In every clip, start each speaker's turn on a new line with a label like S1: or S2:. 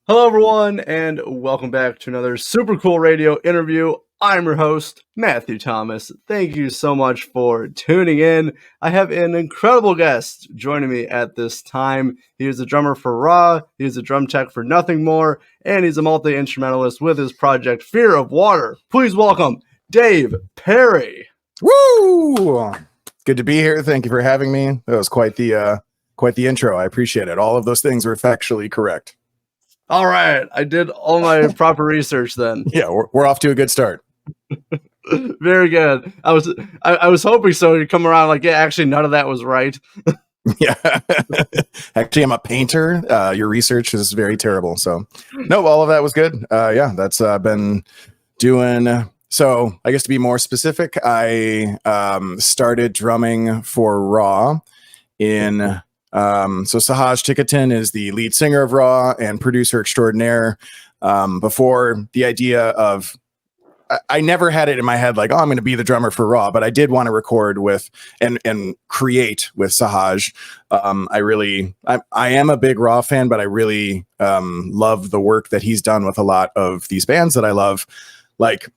S1: Hello, everyone, and welcome back to another super cool radio interview. I'm your host, Matthew Thomas. Thank you so much for tuning in. I have an incredible guest joining me at this time. He is a drummer for Raw, he is a drum tech for Nothing More, and he's a multi-instrumentalist with his project Fear of Water. Please welcome Dave Perry.
S2: Woo! Good to be here. Thank you for having me. That was quite the intro. I appreciate it. All of those things were factually correct.
S1: All right, I did all my proper research then.
S2: Yeah, we're off to a good start.
S1: Very good. I was hoping so. You come around like, yeah, actually, none of that was right.
S2: Yeah, actually, I'm a painter. Your research is very terrible. So, no, all of that was good. Yeah, that's been doing. So, I guess to be more specific, I started drumming for Raw in. So Sahaj Tikatin is the lead singer of Raw and producer extraordinaire. Before the idea of, I never had it in my head like, oh, I'm going to be the drummer for Raw, but I did want to record with and create with Sahaj. I am a big Raw fan, but I really love the work that he's done with a lot of these bands that I love, like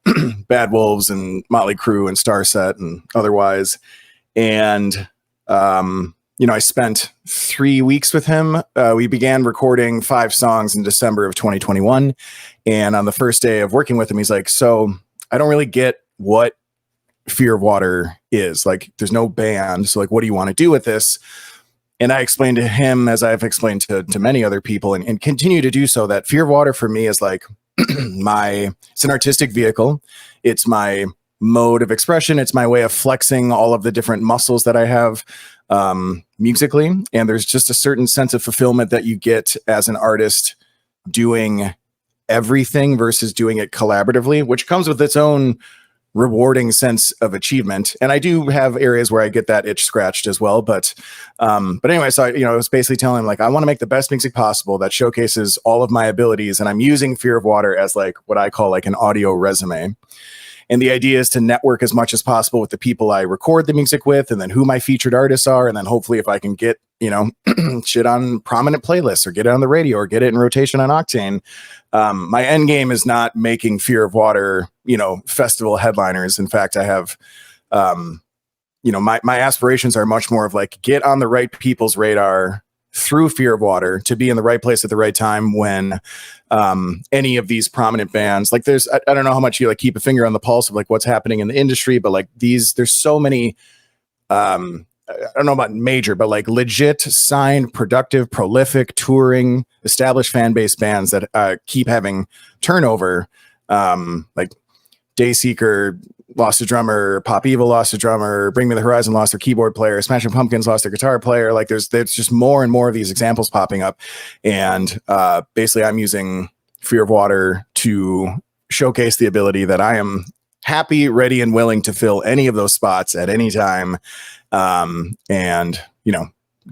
S2: Bad Wolves and Motley Crue and Starset and otherwise. And I spent 3 weeks with him. We began recording 5 songs in December of 2021. And on the first day of working with him, he's like, so I don't really get what Fear of Water is. Like, there's no band. So like, what do you want to do with this? And I explained to him, as I've explained to many other people and continue to do so, that Fear of Water for me is like it's an artistic vehicle. It's my mode of expression. It's my way of flexing all of the different muscles that I have musically. And there's just a certain sense of fulfillment that you get as an artist doing everything versus doing it collaboratively, which comes with its own rewarding sense of achievement. And I do have areas where I get that itch scratched as well. But anyway, so I was basically telling him, like, I want to make the best music possible that showcases all of my abilities. And I'm using Fear of Water as like what I call like an audio resume. And the idea is to network as much as possible with the people I record the music with, and then who my featured artists are. And then hopefully if I can get, shit on prominent playlists or get it on the radio or get it in rotation on Octane. My end game is not making Fear of Water, festival headliners. In fact, I have, my aspirations are much more of like, get on the right people's radar through Fear of Water to be in the right place at the right time when any of these prominent bands, like there's, I don't know how much you like keep a finger on the pulse of like what's happening in the industry, but like there's so many, I don't know about major, but like legit signed, productive, prolific, touring, established fan base bands that keep having turnover, like Dayseeker lost a drummer, Pop Evil lost a drummer, Bring Me the Horizon lost their keyboard player, Smashing Pumpkins lost their guitar player. Like there's just more and more of these examples popping up. And basically I'm using Fear of Water to showcase the ability that I am happy, ready, and willing to fill any of those spots at any time. And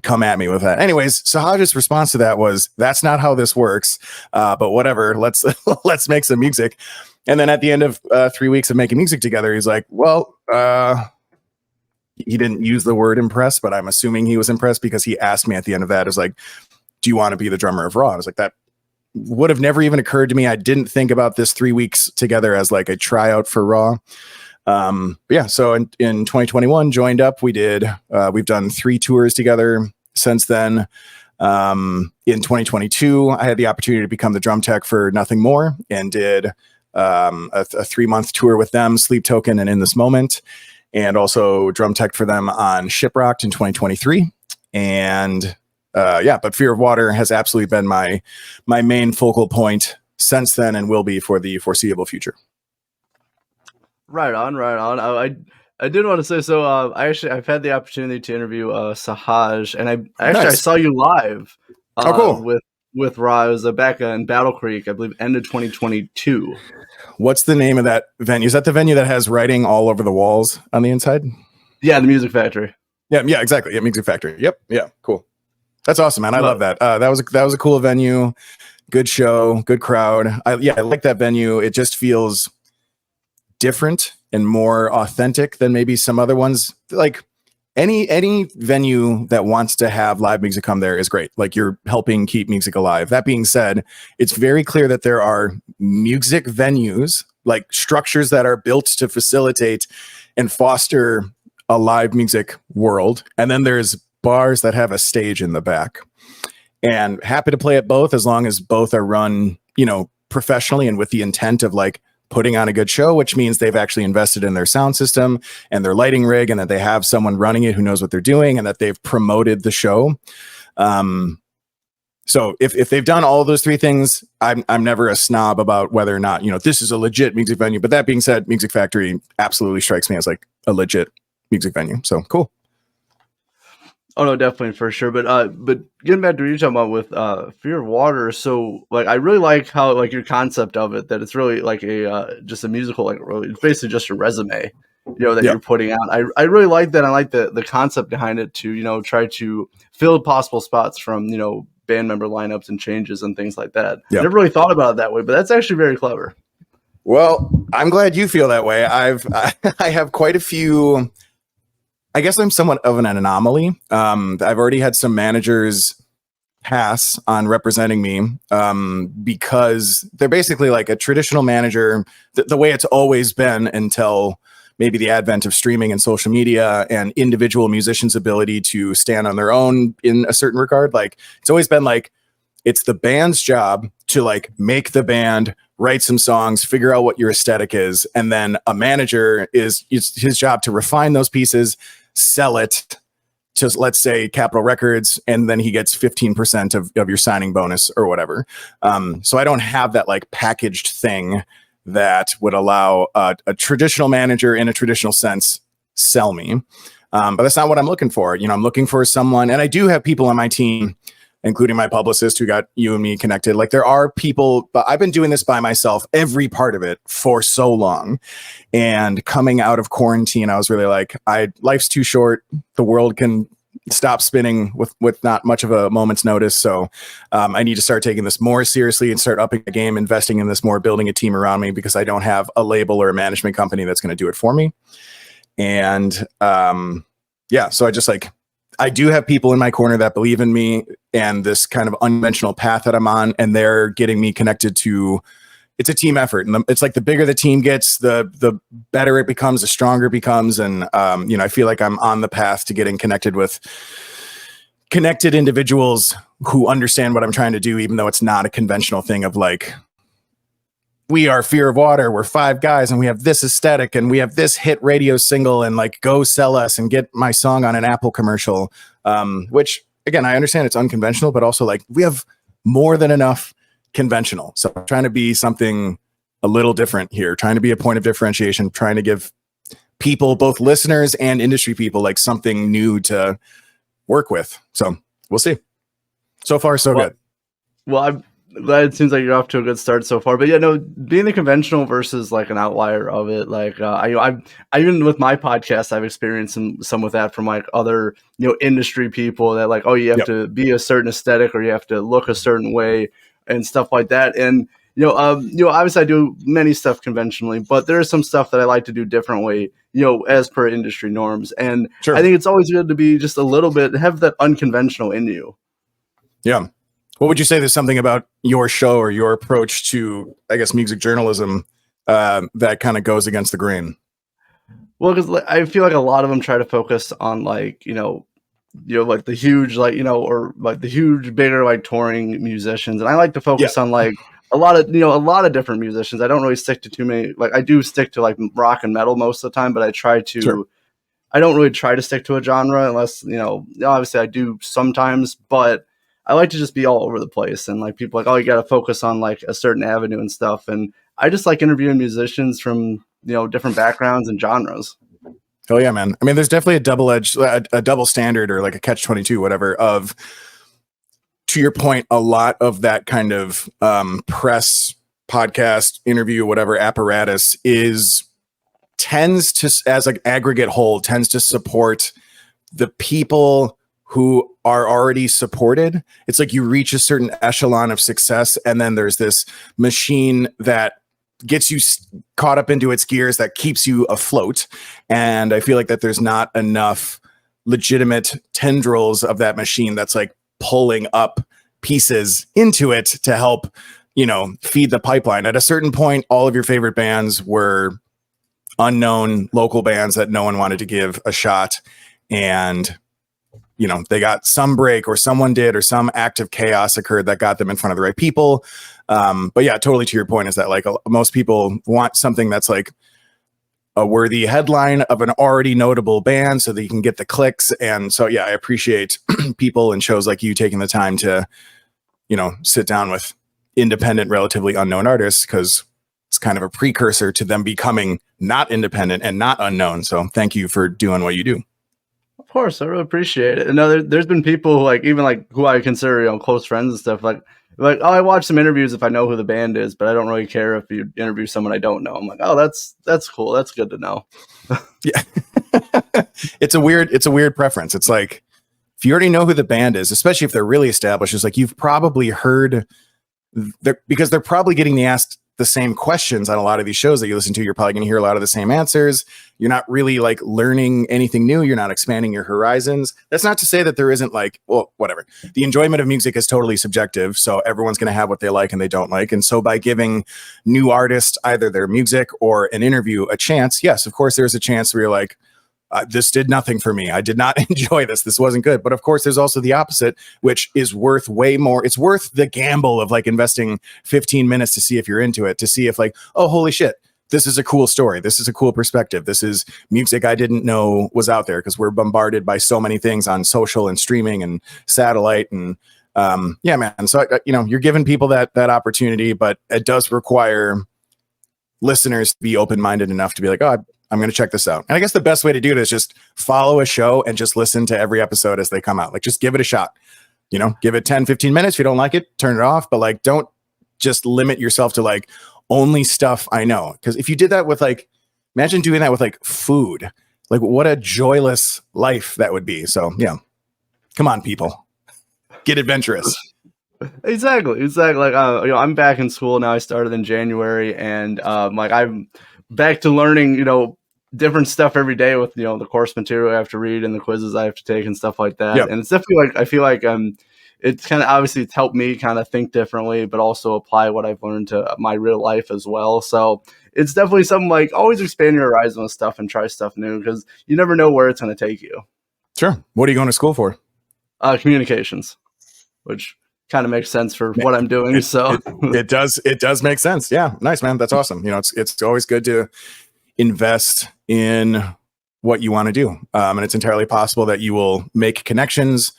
S2: come at me with that. Anyways, Sahaj's response to that was, that's not how this works. But whatever, let's make some music. And then at the end of 3 weeks of making music together, he's like, well, he didn't use the word impressed, but I'm assuming he was impressed because he asked me at the end of that, is like, do you want to be the drummer of Raw? I was like, that would have never even occurred to me. I didn't think about this 3 weeks together as like a tryout for Raw. So in 2021 joined up, we've done 3 tours together since then. In 2022, I had the opportunity to become the drum tech for Nothing More and did a 3-month tour with them, Sleep Token and In This Moment, and also drum tech for them on Shiprocked in 2023. And but Fear of Water has absolutely been my main focal point since then and will be for the foreseeable future.
S1: Right on. I did want to say, so I've had the opportunity to interview Sahaj, and I saw you live.
S2: Cool.
S1: With Raw. It was back in Battle Creek, I believe, end of 2022.
S2: What's the name of that venue? Is that the venue that has writing all over the walls on the inside?
S1: Yeah, the Music Factory.
S2: Yeah, exactly. Yeah, Music Factory. Yep. Yeah, cool. That's awesome, man. I love that. That was a cool venue. Good show, good crowd. I like that venue. It just feels different and more authentic than maybe some other ones. Like any venue that wants to have live music come there is great. Like, you're helping keep music alive. That being said, it's very clear that there are music venues, like structures that are built to facilitate and foster a live music world. And then there's bars that have a stage in the back. And happy to play at both, as long as both are run, professionally and with the intent of like putting on a good show, which means they've actually invested in their sound system and their lighting rig, and that they have someone running it who knows what they're doing, and that they've promoted the show. So if they've done all those three things, I'm never a snob about whether or not, this is a legit music venue. But that being said, Music Factory absolutely strikes me as like a legit music venue. So cool.
S1: Oh no, definitely, for sure. But getting back to what you're talking about with Fear of Water, so like I really like how like your concept of it, that it's really like a just a musical, like really it's basically just a resume, that you're putting out. I really like that. I like the concept behind it to try to fill possible spots from band member lineups and changes and things like that. I never really thought about it that way, but that's actually very clever.
S2: Well, I'm glad you feel that way. I have quite a few. I guess I'm somewhat of an anomaly. I've already had some managers pass on representing me because they're basically like a traditional manager, the way it's always been until maybe the advent of streaming and social media and individual musicians' ability to stand on their own in a certain regard. Like, it's always been like, it's the band's job to like make the band, write some songs, figure out what your aesthetic is. And then a manager it's his job to refine those pieces, sell it to, let's say, Capitol Records, and then he gets 15% of your signing bonus or whatever. So I don't have that like packaged thing that would allow a traditional manager in a traditional sense sell me. But that's not what I'm looking for. I'm looking for someone, and I do have people on my team, including my publicist who got you and me connected. Like, there are people, but I've been doing this by myself, every part of it, for so long. And coming out of quarantine, I was really like, life's too short. The world can stop spinning with not much of a moment's notice. So I need to start taking this more seriously and start upping the game, investing in this more, building a team around me, because I don't have a label or a management company that's going to do it for me. And so I do have people in my corner that believe in me and this kind of unconventional path that I'm on, and they're getting me connected to. It's a team effort, and it's like the bigger the team gets, the better it becomes, the stronger it becomes. And I feel like I'm on the path to getting connected with connected individuals who understand what I'm trying to do, even though it's not a conventional thing of like, we are Fear of Water, we're 5 guys and we have this aesthetic and we have this hit radio single, and like, go sell us and get my song on an Apple commercial. Which, again, I understand it's unconventional, but also like, we have more than enough conventional. So I'm trying to be something a little different here, trying to be a point of differentiation, trying to give people, both listeners and industry people, like something new to work with. So we'll see. So far, so good.
S1: Well, I'm glad it seems like you're off to a good start so far. But being the conventional versus like an outlier of it, like I even with my podcast, I've experienced some with that from like other industry people that like, oh, you have to be a certain aesthetic or you have to look a certain way and stuff like that. And obviously I do many stuff conventionally, but there is some stuff that I like to do differently, as per industry norms. And sure. I think it's always good to be just a little bit, have that unconventional in you. Yeah.
S2: What would you say there's something about your show or your approach to, I guess, music journalism that kind of goes against the grain?
S1: Well, because I feel like a lot of them try to focus on like, like the huge, like, or like the huge, bigger, like touring musicians. And I like to focus on like a lot of different musicians. I don't really stick to too many. Like, I do stick to like rock and metal most of the time, but I try to, I don't really try to stick to a genre unless, obviously I do sometimes, but I like to just be all over the place. And like, people are like, oh, you got to focus on like a certain avenue and stuff. And I just like interviewing musicians from, different backgrounds and genres.
S2: Oh yeah, man. I mean, there's definitely a double standard, or like a catch-22, whatever, of, to your point, a lot of that kind of press, podcast, interview, whatever apparatus tends to, as like aggregate whole, tends to support the people who are already supported. It's like you reach a certain echelon of success, and then there's this machine that gets you caught up into its gears that keeps you afloat. And I feel like that there's not enough legitimate tendrils of that machine that's like pulling up pieces into it to help, feed the pipeline. At a certain point, all of your favorite bands were unknown local bands that no one wanted to give a shot. And, they got some break, or someone did, or some act of chaos occurred that got them in front of the right people. But yeah, totally to your point is that like most people want something that's like a worthy headline of an already notable band so that you can get the clicks. And so, yeah, I appreciate people and shows like you taking the time to, sit down with independent, relatively unknown artists, because it's kind of a precursor to them becoming not independent and not unknown. So thank you for doing what you do.
S1: Of course, I really appreciate it. And there's been people who I consider, close friends and stuff like, oh, I watch some interviews if I know who the band is, but I don't really care if you interview someone I don't know. I'm like, oh, that's cool. That's good to know.
S2: Yeah. It's a weird preference. It's like, if you already know who the band is, especially if they're really established, it's like you've probably heard because they're probably getting asked the same questions on a lot of these shows that you listen to. You're probably going to hear a lot of the same answers. You're not really like learning anything new. You're not expanding your horizons. That's not to say that there isn't whatever. The enjoyment of music is totally subjective. So everyone's going to have what they like and they don't like. And so by giving new artists either their music or an interview a chance, yes, of course, there's a chance where you're like, this did nothing for me. I did not enjoy this. This wasn't good. But of course, there's also the opposite, which is worth way more. It's worth the gamble of like investing 15 minutes to see if you're into it, to see if like, oh, holy shit, this is a cool story. This is a cool perspective. This is music I didn't know was out there, because we're bombarded by so many things on social and streaming and satellite. And yeah, man. So, you're giving people that opportunity, but it does require listeners to be open-minded enough to be like, oh, I'm going to check this out. And I guess the best way to do it is just follow a show and just listen to every episode as they come out. Like, just give it a shot, give it 10, 15 minutes. If you don't like it, turn it off. But like, don't just limit yourself to like only stuff I know. Because if you did that with like, imagine doing that with like food, like what a joyless life that would be. So yeah, come on, people, get adventurous.
S1: Exactly. Like, I'm back in school now. I started in January, and I'm back to learning, different stuff every day with, the course material I have to read and the quizzes I have to take and stuff like that. Yep. And it's definitely like, I feel like it's kind of, obviously it's helped me kind of think differently, but also apply what I've learned to my real life as well. So it's definitely something like always expand your horizon with stuff and try stuff new, because you never know where it's going to take you.
S2: Sure. What are you going to school for?
S1: Communications, which kind of makes sense for what I'm doing. So
S2: it does make sense. Yeah. Nice, man. That's awesome. It's always good to invest in what you want to do. And it's entirely possible that you will make connections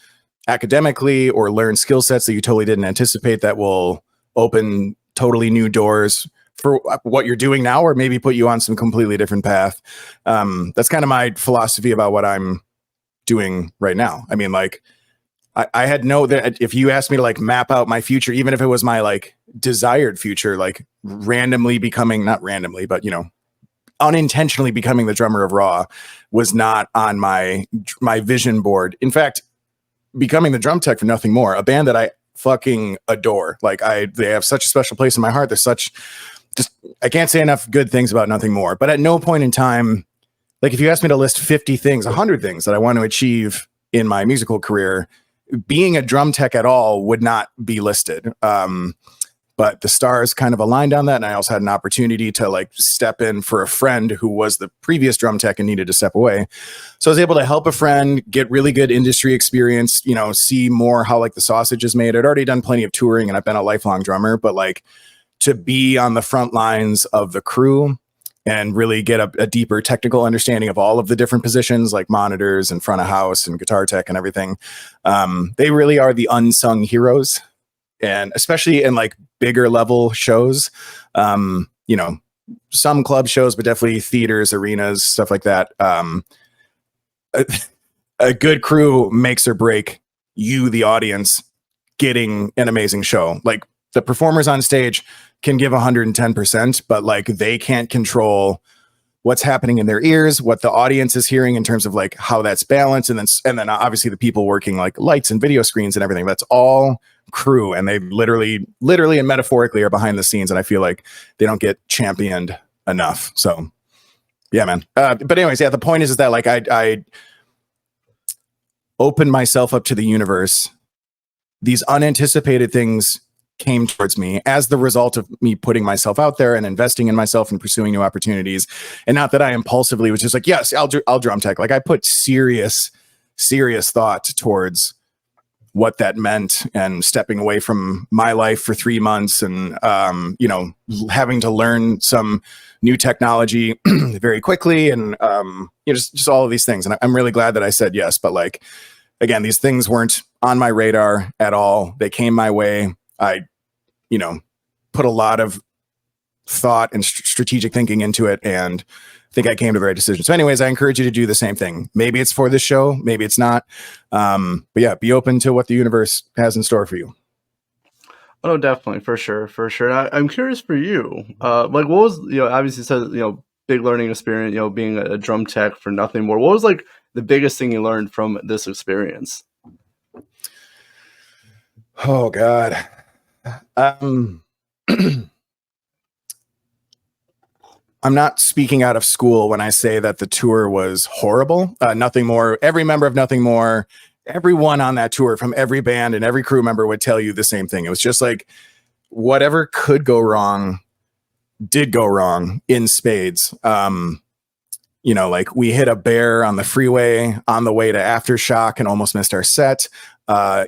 S2: academically or learn skill sets that you totally didn't anticipate that will open totally new doors for what you're doing now, or maybe put you on some completely different path. That's kind of my philosophy about what I'm doing right now. I mean, like, I had that if you asked me to like map out my future, even if it was my like desired future, like randomly becoming, not randomly, but unintentionally becoming the drummer of Raw was not on my vision board. In fact, becoming the drum tech for Nothing More, a band that I fucking adore. Like they have such a special place in my heart. There's I can't say enough good things about Nothing More, but at no point in time, like if you asked me to list 50 things, 100 things that I want to achieve in my musical career, being a drum tech at all would not be listed. But the stars kind of aligned on that. And I also had an opportunity to like step in for a friend who was the previous drum tech and needed to step away. So I was able to help a friend get really good industry experience, see more how like the sausage is made. I'd already done plenty of touring and I've been a lifelong drummer, but like to be on the front lines of the crew and really get a deeper technical understanding of all of the different positions like monitors and front of house and guitar tech and everything. They really are the unsung heroes. And especially in like bigger level shows, some club shows, but definitely theaters, arenas, stuff like that. A good crew makes or break you, the audience, getting an amazing show. Like the performers on stage can give 110%, but like they can't control what's happening in their ears, what the audience is hearing in terms of like how that's balanced. And then obviously the people working like lights and video screens and everything, that's all crew. And they literally and metaphorically are behind the scenes. And I feel like they don't get championed enough. So yeah, man. But anyways, yeah, the point is that like, opened myself up to the universe, these unanticipated things came towards me as the result of me putting myself out there and investing in myself and pursuing new opportunities. And not that I impulsively was just like, yes, I'll drum tech. Like I put serious thought towards what that meant, and stepping away from my life for 3 months, and having to learn some new technology very quickly, and just all of these things. And I'm really glad that I said yes. But like, again, these things weren't on my radar at all. They came my way. I, put a lot of thought and strategic thinking into it, and I think I came to the right decision. So anyways, I encourage you to do the same thing. Maybe it's for this show, maybe it's not. But yeah, be open to what the universe has in store for you.
S1: Oh, definitely. For sure. I'm curious for you. Like what was, obviously you said, big learning experience, being a drum tech for Nothing More. What was like the biggest thing you learned from this experience?
S2: Oh God. I'm not speaking out of school when I say that the tour was horrible. Nothing More, every member of Nothing More, everyone on that tour from every band and every crew member would tell you the same thing. It was just like whatever could go wrong did go wrong in spades. Like we hit a bear on the freeway on the way to Aftershock and almost missed our set.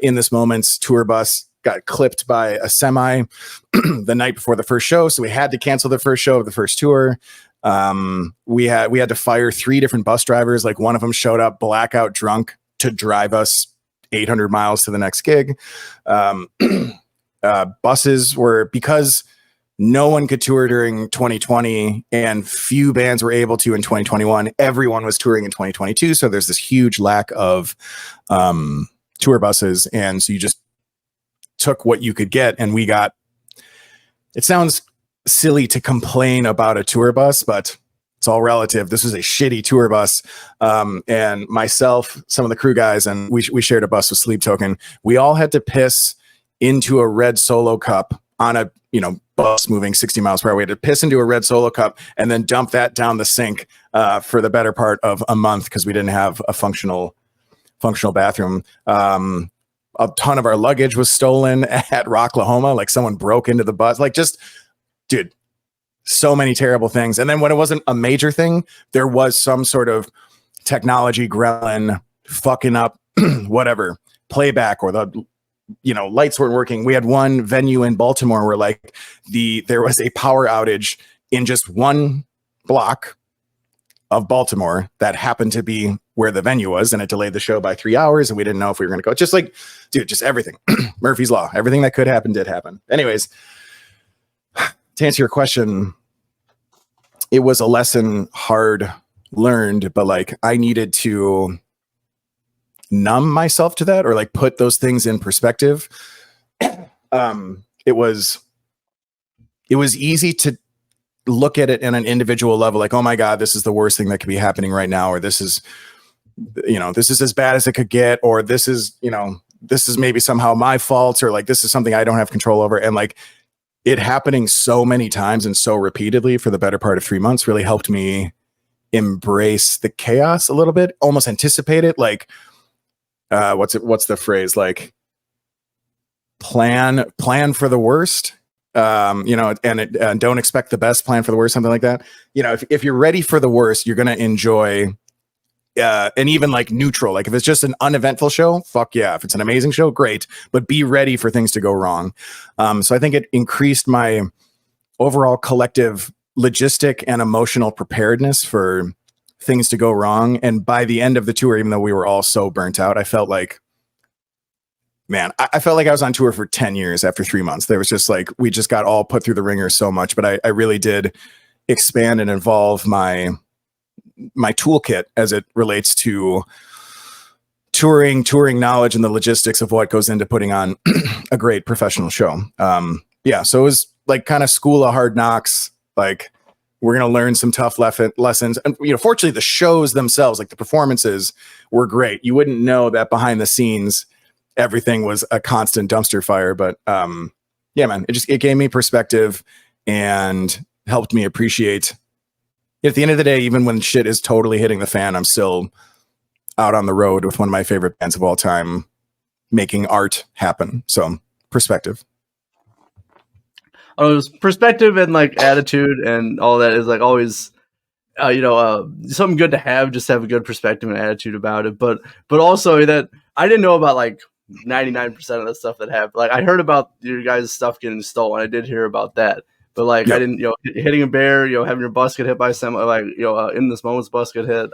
S2: In this moment's tour bus got clipped by a semi the night before the first show. So we had to cancel the first show of the first tour. We had to fire 3 different bus drivers. Like one of them showed up blackout drunk to drive us 800 miles to the next gig. Buses were, because no one could tour during 2020 and few bands were able to in 2021. Everyone was touring in 2022. So there's this huge lack of tour buses. And so you just took what you could get, and we got, it sounds silly to complain about a tour bus, but it's all relative. This was a shitty tour bus. And myself, some of the crew guys, and we shared a bus with Sleep Token. We all had to piss into a red Solo cup on a, bus moving 60 miles per hour. We had to piss into a red Solo cup and then dump that down the sink for the better part of a month, because we didn't have a functional bathroom. A ton of our luggage was stolen at Rocklahoma. Like someone broke into the bus. Like just, dude, so many terrible things. And then when it wasn't a major thing, there was some sort of technology gremlin fucking up whatever playback, or the lights weren't working. We had one venue in Baltimore where like there was a power outage in just one block of Baltimore that happened to be where the venue was, and it delayed the show by 3 hours, and we didn't know if we were going to go. Just like, dude, just everything. Murphy's Law. Everything that could happen did happen. Anyways, to answer your question, it was a lesson hard learned, but like I needed to numb myself to that, or like put those things in perspective. It was easy to look at it in an individual level, like, oh my God, this is the worst thing that could be happening right now, or this is as bad as it could get, or this is maybe somehow my fault, or like this is something I don't have control over. And like it happening so many times and so repeatedly for the better part of 3 months really helped me embrace the chaos a little bit, almost anticipate it. Like, what's the phrase? Like plan for the worst. And don't expect the best, plan for the worst, something like that. If you're ready for the worst, you're going to enjoy, and even like neutral. Like if it's just an uneventful show, fuck yeah. If it's an amazing show, great, but be ready for things to go wrong. So I think it increased my overall collective logistic and emotional preparedness for things to go wrong. And by the end of the tour, even though we were all so burnt out, I felt like, man, I felt like I was on tour for 10 years after 3 months. There was just like, we just got all put through the ringer so much, but I really did expand and evolve my toolkit as it relates to touring knowledge and the logistics of what goes into putting on a great professional show. So it was like kind of school of hard knocks. Like we're going to learn some tough lessons. And, fortunately the shows themselves, like the performances were great. You wouldn't know that behind the scenes, everything was a constant dumpster fire, but yeah, man, it gave me perspective and helped me appreciate. At the end of the day, even when shit is totally hitting the fan, I'm still out on the road with one of my favorite bands of all time, making art happen. So perspective.
S1: Oh, perspective and like attitude and all that is like always, something good to have. Just have a good perspective and attitude about it. But also that I didn't know about like 99% of the stuff that happened. Like I heard about your guys' stuff getting stolen. I did hear about that, but like I didn't, hitting a bear, having your bus get hit by some, like in this moment's bus get hit.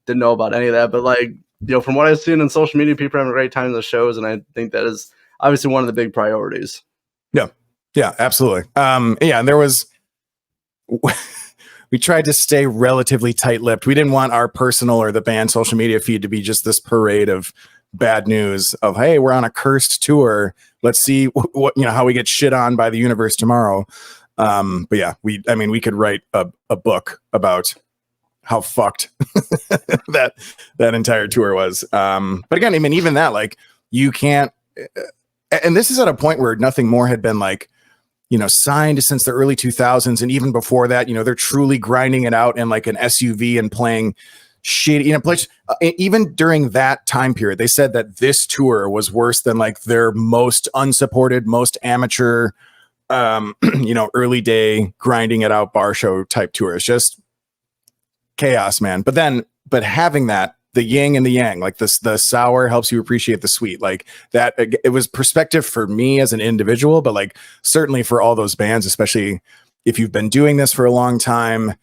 S1: Didn't know about any of that, but like from what I've seen on social media, people are having a great time in the shows, and I think that is obviously one of the big priorities.
S2: Yeah, absolutely. And there was. We tried to stay relatively tight-lipped. We didn't want our personal or the band social media feed to be just this parade of bad news of, hey, we're on a cursed tour. Let's see what how we get shit on by the universe tomorrow. But yeah, we could write a book about how fucked that entire tour was. But again, even that, like, you can't, and this is at a point where nothing more had been like, signed since the early 2000s. And even before that, they're truly grinding it out in like an SUV and playing shitty, even during that time period, they said that this tour was worse than like their most unsupported, most amateur, early day grinding it out bar show type tour. It's just chaos, man. But having that, the yin and the yang, like the sour helps you appreciate the sweet, like that. It was perspective for me as an individual, but like certainly for all those bands, especially if you've been doing this for a long time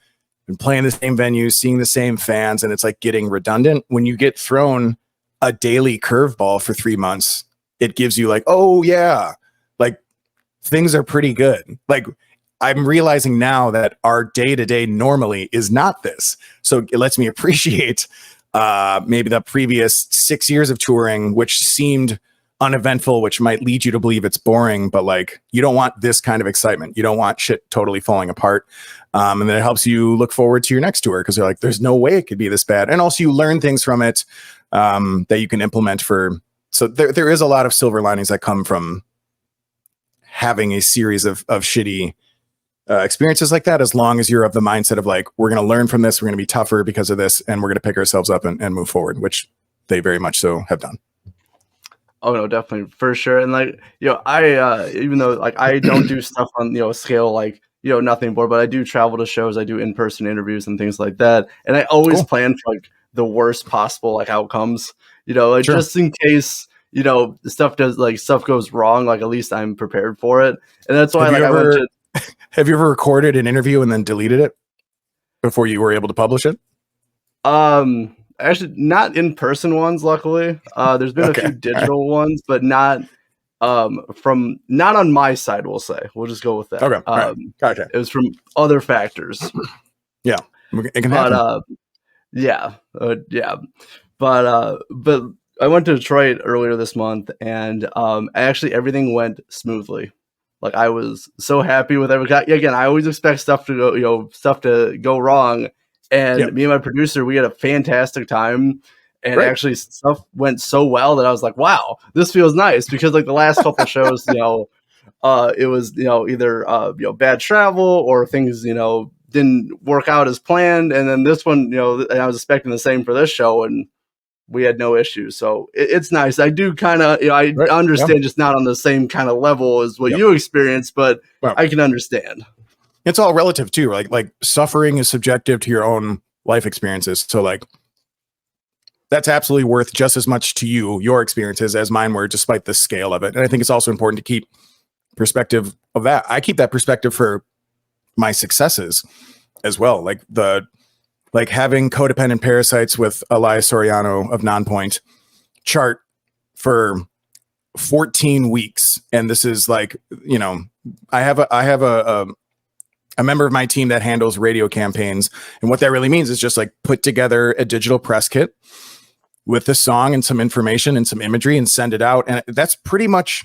S2: and playing the same venues, seeing the same fans, and it's like getting redundant. When you get thrown a daily curveball for 3 months, it gives you like, oh yeah, like things are pretty good. Like I'm realizing now that our day-to-day normally is not this. So it lets me appreciate maybe the previous 6 years of touring, which seemed uneventful, which might lead you to believe it's boring, but like you don't want this kind of excitement. You don't want shit totally falling apart. And then it helps you look forward to your next tour because you're like, there's no way it could be this bad. And also you learn things from it that you can implement so there is a lot of silver linings that come from having a series of shitty experiences like that, as long as you're of the mindset of like, we're going to learn from this, we're going to be tougher because of this, and we're going to pick ourselves up and move forward, which they very much so have done.
S1: Oh no, definitely, for sure. And like, I even though like I don't do stuff on scale like nothing more, but I do travel to shows, I do in-person interviews and things like that, and I always plan for like the worst possible like outcomes, like sure. Just in case stuff goes wrong, like at least I'm prepared for it. And that's why I went to.
S2: Have you ever recorded an interview and then deleted it before you were able to publish it?
S1: Actually, not in-person ones, luckily. There's been a few digital ones, but not not on my side, we'll say. We'll just go with that.
S2: Okay. Gotcha.
S1: It was from other factors.
S2: Yeah. It can happen.
S1: But I went to Detroit earlier this month, and actually everything went smoothly. Like I was so happy with everything. Again, I always expect stuff to go wrong. And me and my producer, we had a fantastic time. And actually stuff went so well that I was like, wow, this feels nice. Because like the last couple shows, it was, either, bad travel or things, didn't work out as planned. And then this one, and I was expecting the same for this show, and we had no issues. So it's nice. I do kind of, I understand just not on the same kind of level as what you experienced, but I can understand.
S2: It's all relative too. Like suffering is subjective to your own life experiences. So like, that's absolutely worth just as much to you, your experiences, as mine were, despite the scale of it. And I think it's also important to keep perspective of that. I keep that perspective for my successes as well. Like having Codependent Parasites with Elias Soriano of Nonpoint chart for 14 weeks. And this is like, I have a member of my team that handles radio campaigns. And what that really means is just like put together a digital press kit with the song and some information and some imagery and send it out. And that's pretty much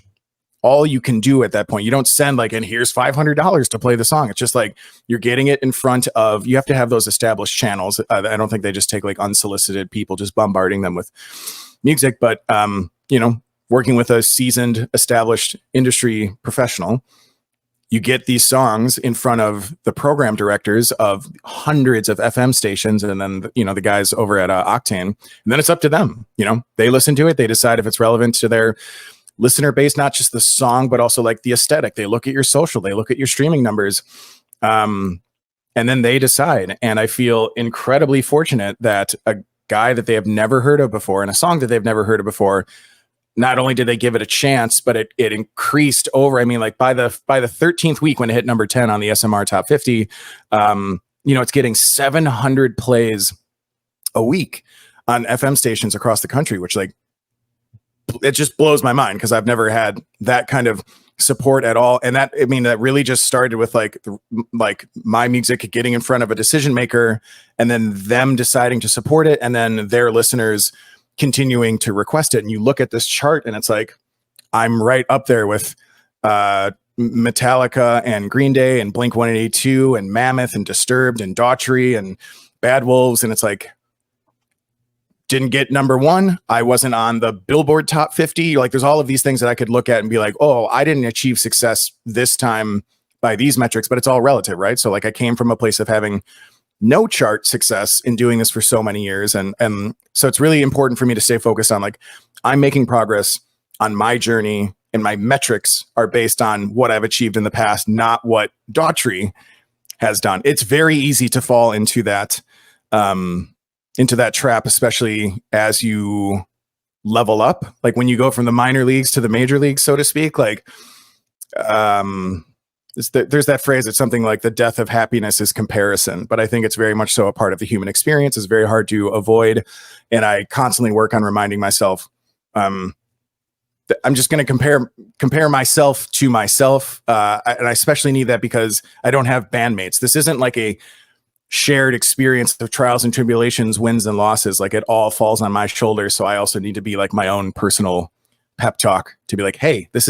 S2: all you can do at that point. You don't send like, and here's $500 to play the song. It's just like, you're getting it in front of, you have to have those established channels. I don't think they just take like unsolicited people just bombarding them with music, but, working with a seasoned, established industry professional, you get these songs in front of the program directors of hundreds of FM stations, and then, you know, the guys over at Octane, and then it's up to them. You know, they listen to it, they decide if it's relevant to their listener base, not just the song, but also like the aesthetic. They look at your social, they look at your streaming numbers, and then they decide. And I feel incredibly fortunate that a guy that they have never heard of before and a song that they've never heard of before, not only did they give it a chance, but it increased over. I mean, like by the 13th week when it hit number 10 on the SMR Top 50, you know, it's getting 700 plays a week on FM stations across the country, which, like, it just blows my mind because I've never had that kind of support at all. And that, I mean, that really just started with like my music getting in front of a decision maker and then them deciding to support it, and then their listeners continuing to request it. And you look at this chart and it's like, I'm right up there with Metallica and Green Day and Blink 182 and Mammoth and Disturbed and Daughtry and Bad Wolves. And it's like, didn't get number one. I wasn't on the Billboard Top 50. Like, there's all of these things that I could look at and be like, oh, I didn't achieve success this time by these metrics, but it's all relative, right? So like, I came from a place of having no chart success in doing this for so many years. And so it's really important for me to stay focused on, like, I'm making progress on my journey, and my metrics are based on what I've achieved in the past, not what Daughtry has done. It's very easy to fall into that trap, especially as you level up. Like when you go from the minor leagues to the major leagues, so to speak, like, there's that phrase, it's something like the death of happiness is comparison, but I think it's very much so a part of the human experience. It's very hard to avoid. And I constantly work on reminding myself, I'm just going to compare myself to myself. And I especially need that because I don't have bandmates. This isn't like a shared experience of trials and tribulations, wins and losses. Like, it all falls on my shoulders. So I also need to be like my own personal pep talk to be like, hey, this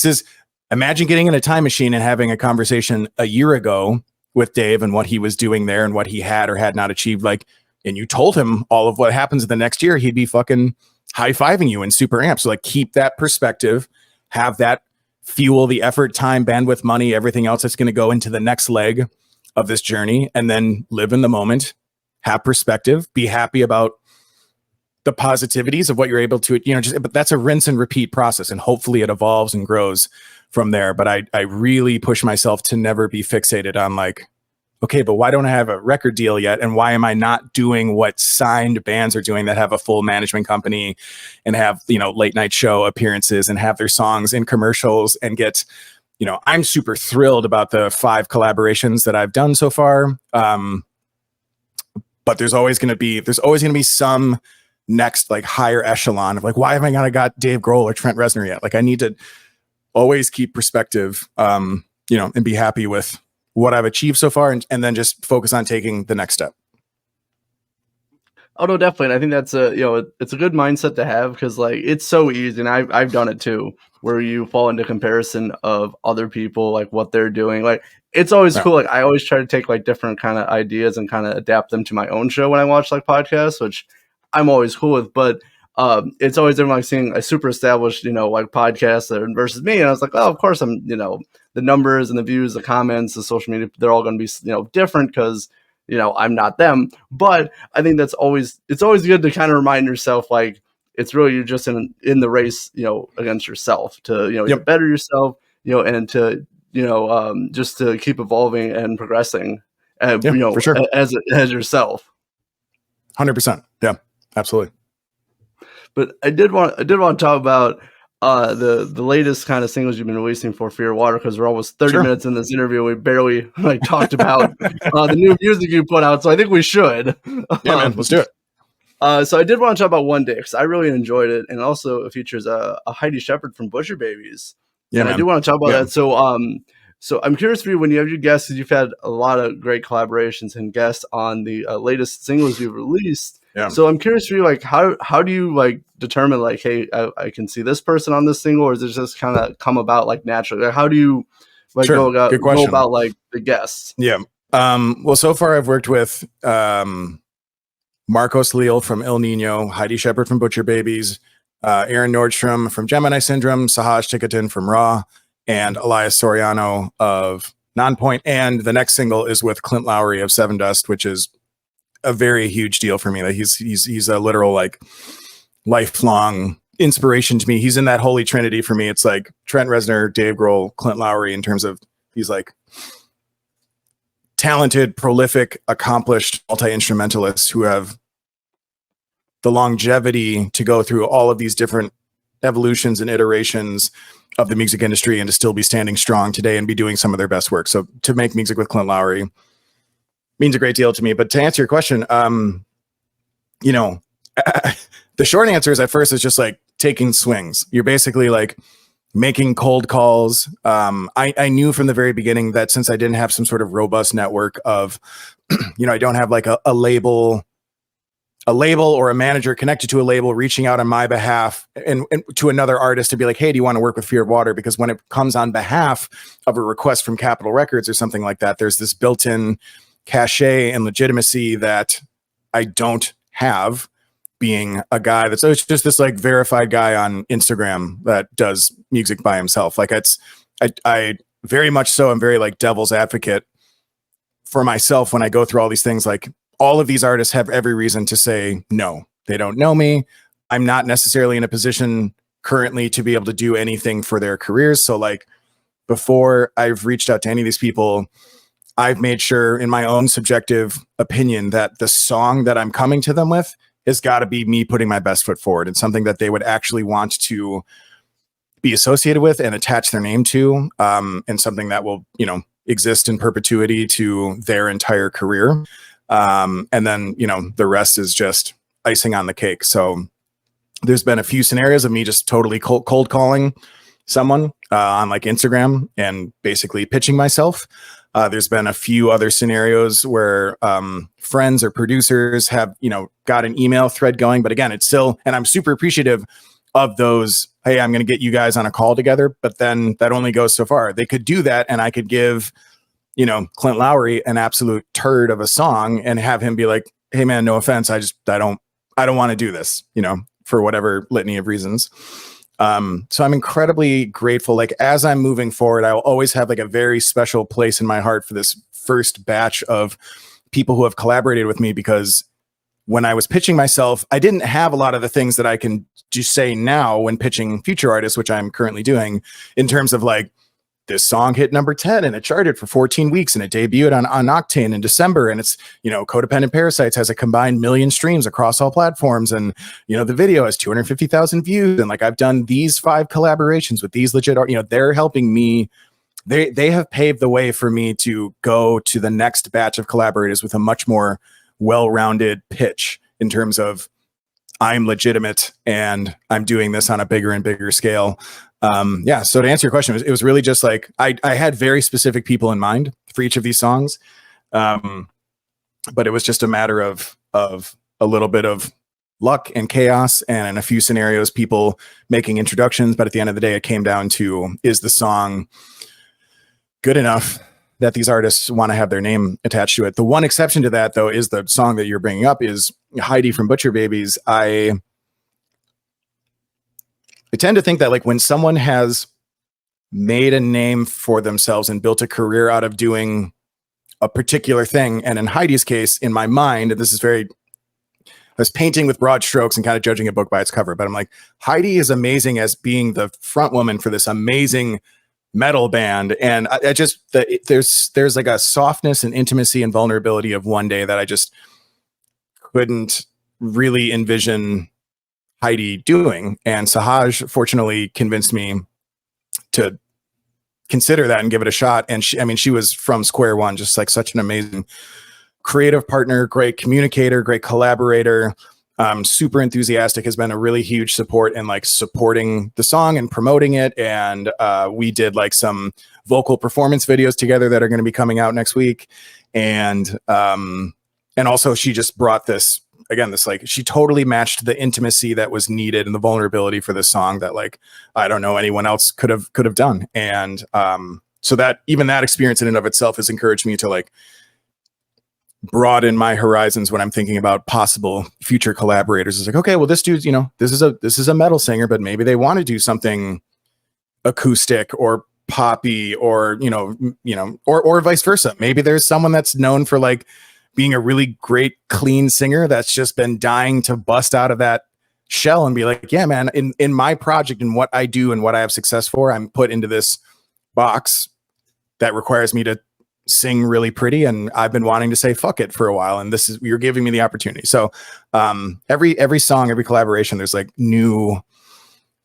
S2: is imagine getting in a time machine and having a conversation a year ago with Dave and what he was doing there and what he had or had not achieved. Like, and you told him all of what happens the next year, he'd be fucking high-fiving you and super amped. So like, keep that perspective, have that fuel the effort, time, bandwidth, money, everything else that's going to go into the next leg of this journey, and then live in the moment, have perspective, be happy about the positivities of what you're able to, you know, but that's a rinse and repeat process, and hopefully it evolves and grows from there. But I really push myself to never be fixated on like, okay, but why don't I have a record deal yet? And why am I not doing what signed bands are doing that have a full management company and have, you know, late night show appearances and have their songs in commercials and get, you know, I'm super thrilled about the 5 collaborations that I've done so far. But there's always going to be some next like higher echelon of like, why haven't I got Dave Grohl or Trent Reznor yet? Like, I need to always keep perspective, you know, and be happy with what I've achieved so far, and then just focus on taking the next step.
S1: Oh no, definitely. And I think that's it's a good mindset to have, because like, it's so easy, and I've done it too, where you fall into comparison of other people, like what they're doing. Like, it's always cool. Like, I always try to take like different kind of ideas and kind of adapt them to my own show when I watch like podcasts, which I'm always cool with. But it's always different, like seeing a super established, you know, like podcaster versus me. And I was like, oh, of course I'm, you know, the numbers and the views, the comments, the social media, they're all going to be, you know, different because, you know, I'm not them. But I think it's always good to kind of remind yourself, like, it's really, you're just in the race, you know, against yourself to, you know, better yourself, you know, and to, you know, just to keep evolving and progressing, you know, for sure, as yourself.
S2: 100%. Yeah, absolutely.
S1: But I did want to talk about the latest kind of singles you've been releasing for Fear of Water, because we're almost 30 minutes in this interview. We barely like talked about the new music you put out, so I think we should.
S2: Yeah, man, let's do it.
S1: So I did want to talk about One Day, because I really enjoyed it, and also it features a Heidi Shepherd from Butcher Babies. Yeah, and I do want to talk about that. So I'm curious for you, when you have your guests, because you've had a lot of great collaborations and guests on the latest singles you've released. Yeah. So I'm curious for you, like, how do you like determine like, hey, I can see this person on this single, or is it just kind of come about like naturally? Like, how do you like go about like the guests?
S2: Yeah. Well, so far I've worked with Marcos Leal from El Nino, Heidi Shepherd from Butcher Babies, Aaron Nordstrom from Gemini Syndrome, Sahaj Tikatin from Raw, and Elias Soriano of Nonpoint. And the next single is with Clint Lowry of Seven Dust, which is a very huge deal for me. Like he's a literal like lifelong inspiration to me. He's in that holy trinity for me. It's like Trent Reznor, Dave Grohl, Clint Lowry in terms of these like talented, prolific, accomplished multi-instrumentalists who have the longevity to go through all of these different evolutions and iterations of the music industry and to still be standing strong today and be doing some of their best work. So to make music with Clint Lowry means a great deal to me. But to answer your question, the short answer is at first it's just like taking swings. You're basically like making cold calls. I knew from the very beginning that since I didn't have some sort of robust network of, I don't have like a label or a manager connected to a label reaching out on my behalf and to another artist to be like, hey, do you want to work with Fear of Water? Because when it comes on behalf of a request from Capitol Records or something like that, there's this built-in cachet and legitimacy that I don't have, being a guy that's it's just this like verified guy on Instagram that does music by himself. Like I very much so am very like devil's advocate for myself when I go through all these things. Like all of these artists have every reason to say, no, they don't know me. I'm not necessarily in a position currently to be able to do anything for their careers. So like before I've reached out to any of these people, I've made sure in my own subjective opinion that the song that I'm coming to them with has got to be me putting my best foot forward and something that they would actually want to be associated with and attach their name to, and something that will, exist in perpetuity to their entire career. And then, the rest is just icing on the cake. So there's been a few scenarios of me just totally cold calling someone on like Instagram and basically pitching myself. There's been a few other scenarios where friends or producers have, got an email thread going. But again, it's still, and I'm super appreciative of those, hey, I'm going to get you guys on a call together. But then that only goes so far. They could do that and I could give, Clint Lowry an absolute turd of a song and have him be like, hey man, no offense. I don't want to do this, for whatever litany of reasons. So I'm incredibly grateful. Like as I'm moving forward, I will always have like a very special place in my heart for this first batch of people who have collaborated with me, because when I was pitching myself, I didn't have a lot of the things that I can just say now when pitching future artists, which I'm currently doing, in terms of like, this song hit number 10 and it charted for 14 weeks and it debuted on Octane in December. And it's, Codependent Parasites has a combined 1 million streams across all platforms. And, the video has 250,000 views. And like, I've done these 5 collaborations with these legit art, they're helping me. They have paved the way for me to go to the next batch of collaborators with a much more well-rounded pitch in terms of I'm legitimate and I'm doing this on a bigger and bigger scale. So to answer your question, it was really just like, I had very specific people in mind for each of these songs. But it was just a matter of a little bit of luck and chaos and in a few scenarios, people making introductions. But at the end of the day, it came down to, is the song good enough that these artists want to have their name attached to it? The one exception to that, though, is the song that you're bringing up is Heidi from Butcher Babies. I tend to think that like when someone has made a name for themselves and built a career out of doing a particular thing, and in Heidi's case, in my mind, and this is I was painting with broad strokes and kind of judging a book by its cover, but I'm like, Heidi is amazing as being the front woman for this amazing metal band. And there's like a softness and intimacy and vulnerability of One Day that I just couldn't really envision Heidi doing. And Sahaj fortunately convinced me to consider that and give it a shot. And she was from square one, just like such an amazing creative partner, great communicator, great collaborator, super enthusiastic, has been a really huge support in like supporting the song and promoting it. And we did like some vocal performance videos together that are going to be coming out next week. And also she just brought this, again, this like, she totally matched the intimacy that was needed and the vulnerability for this song that like, I don't know anyone else could have done. And so that even that experience in and of itself has encouraged me to like broaden my horizons when I'm thinking about possible future collaborators. It's like, okay, well, this dude's, this is a metal singer, but maybe they want to do something acoustic or poppy or, or vice versa. Maybe there's someone that's known for like being a really great, clean singer that's just been dying to bust out of that shell and be like, yeah, man, in my project and what I do and what I have success for, I'm put into this box that requires me to sing really pretty. And I've been wanting to say, fuck it for a while. And you're giving me the opportunity. So every song, every collaboration, there's like new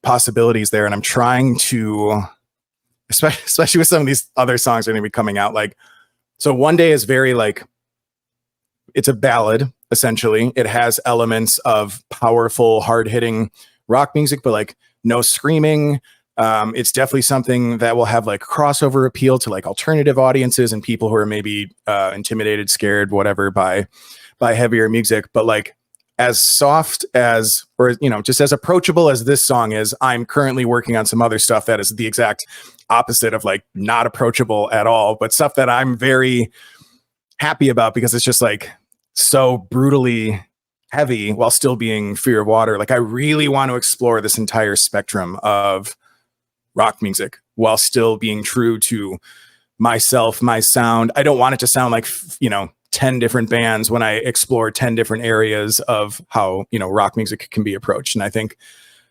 S2: possibilities there. And I'm trying to, especially with some of these other songs that are going to be coming out. Like, so One Day is very like, it's a ballad, essentially. It has elements of powerful, hard-hitting rock music, but like no screaming. It's definitely something that will have like crossover appeal to like alternative audiences and people who are maybe intimidated, scared, whatever by heavier music. But like as soft as, or just as approachable as this song is, I'm currently working on some other stuff that is the exact opposite of like not approachable at all, but stuff that I'm very happy about because it's just like so brutally heavy while still being Fear of Water. Like I really want to explore this entire spectrum of rock music while still being true to myself, my sound. I don't want it to sound like 10 different bands when I explore 10 different areas of how rock music can be approached. And I think